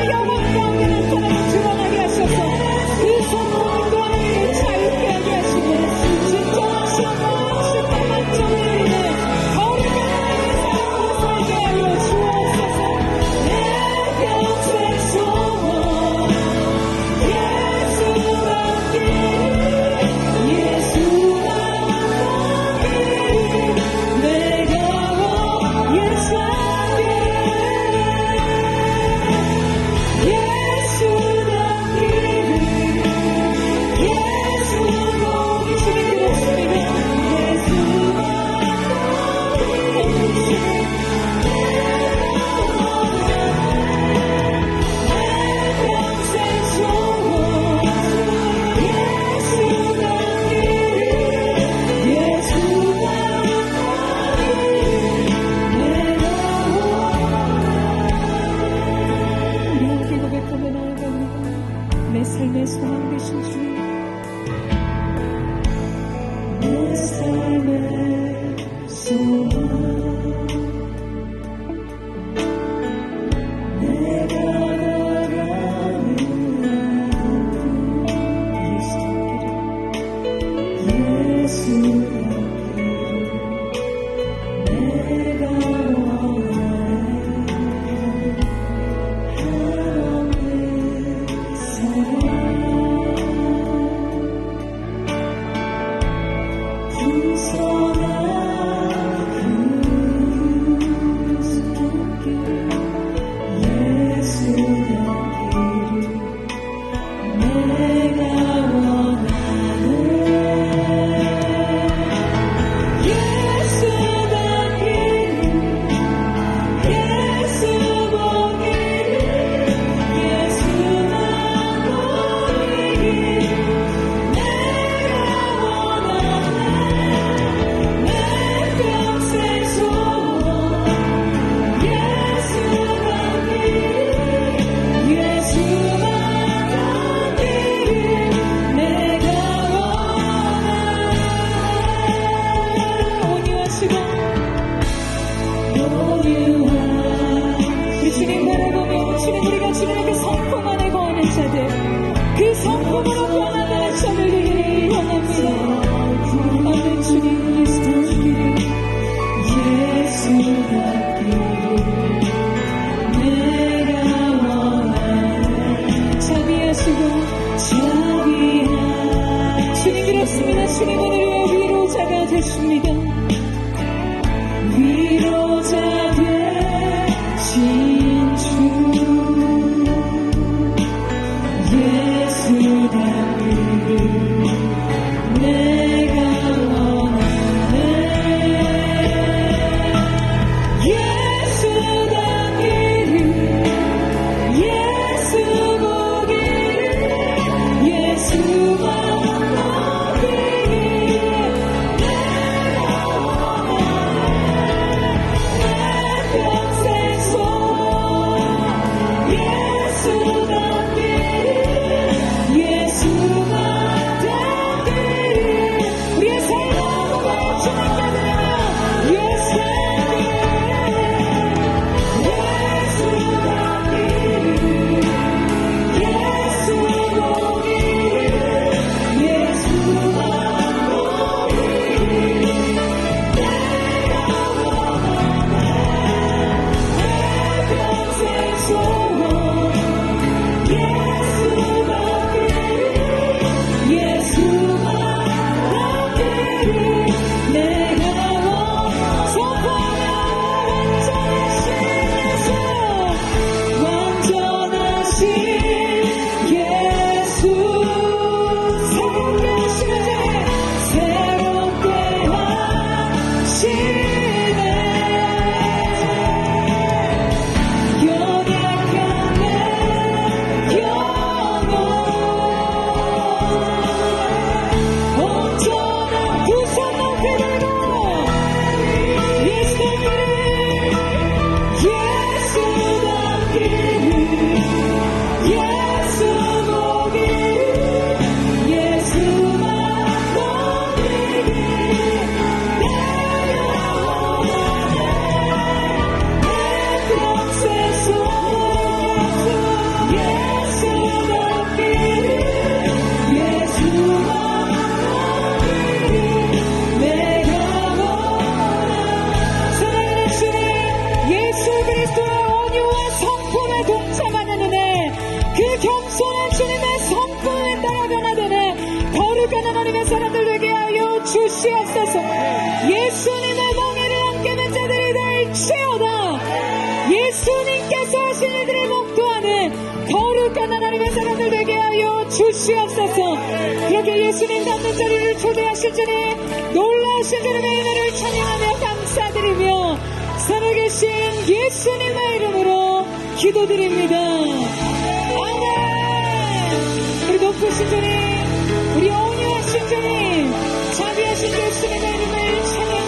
소망 되신 주님, 내 삶의 소망, 주님 오늘 위로자가 되십니다. 위로자 되신 주 예수답기를 내가 원하네. 예수답기를 예수 보기를 예수만 주시옵소서. 예수님의 멍에를 안기는 자들이 될지어다. 예수님께서 하신 이들의 목도하는 거룩한 하나님의 사람들 되게 하여 주시옵소서. 그렇게 예수님 닮는 자리를 초대하실 주님, 놀라우신 주님의 은혜를 찬양하며 감사드리며 살아계신 예수님의 이름으로 기도드립니다. 아멘. 우리 높으신 주님, 우리 온유하신 주님, 자비하신 예수님의 이름을 찬양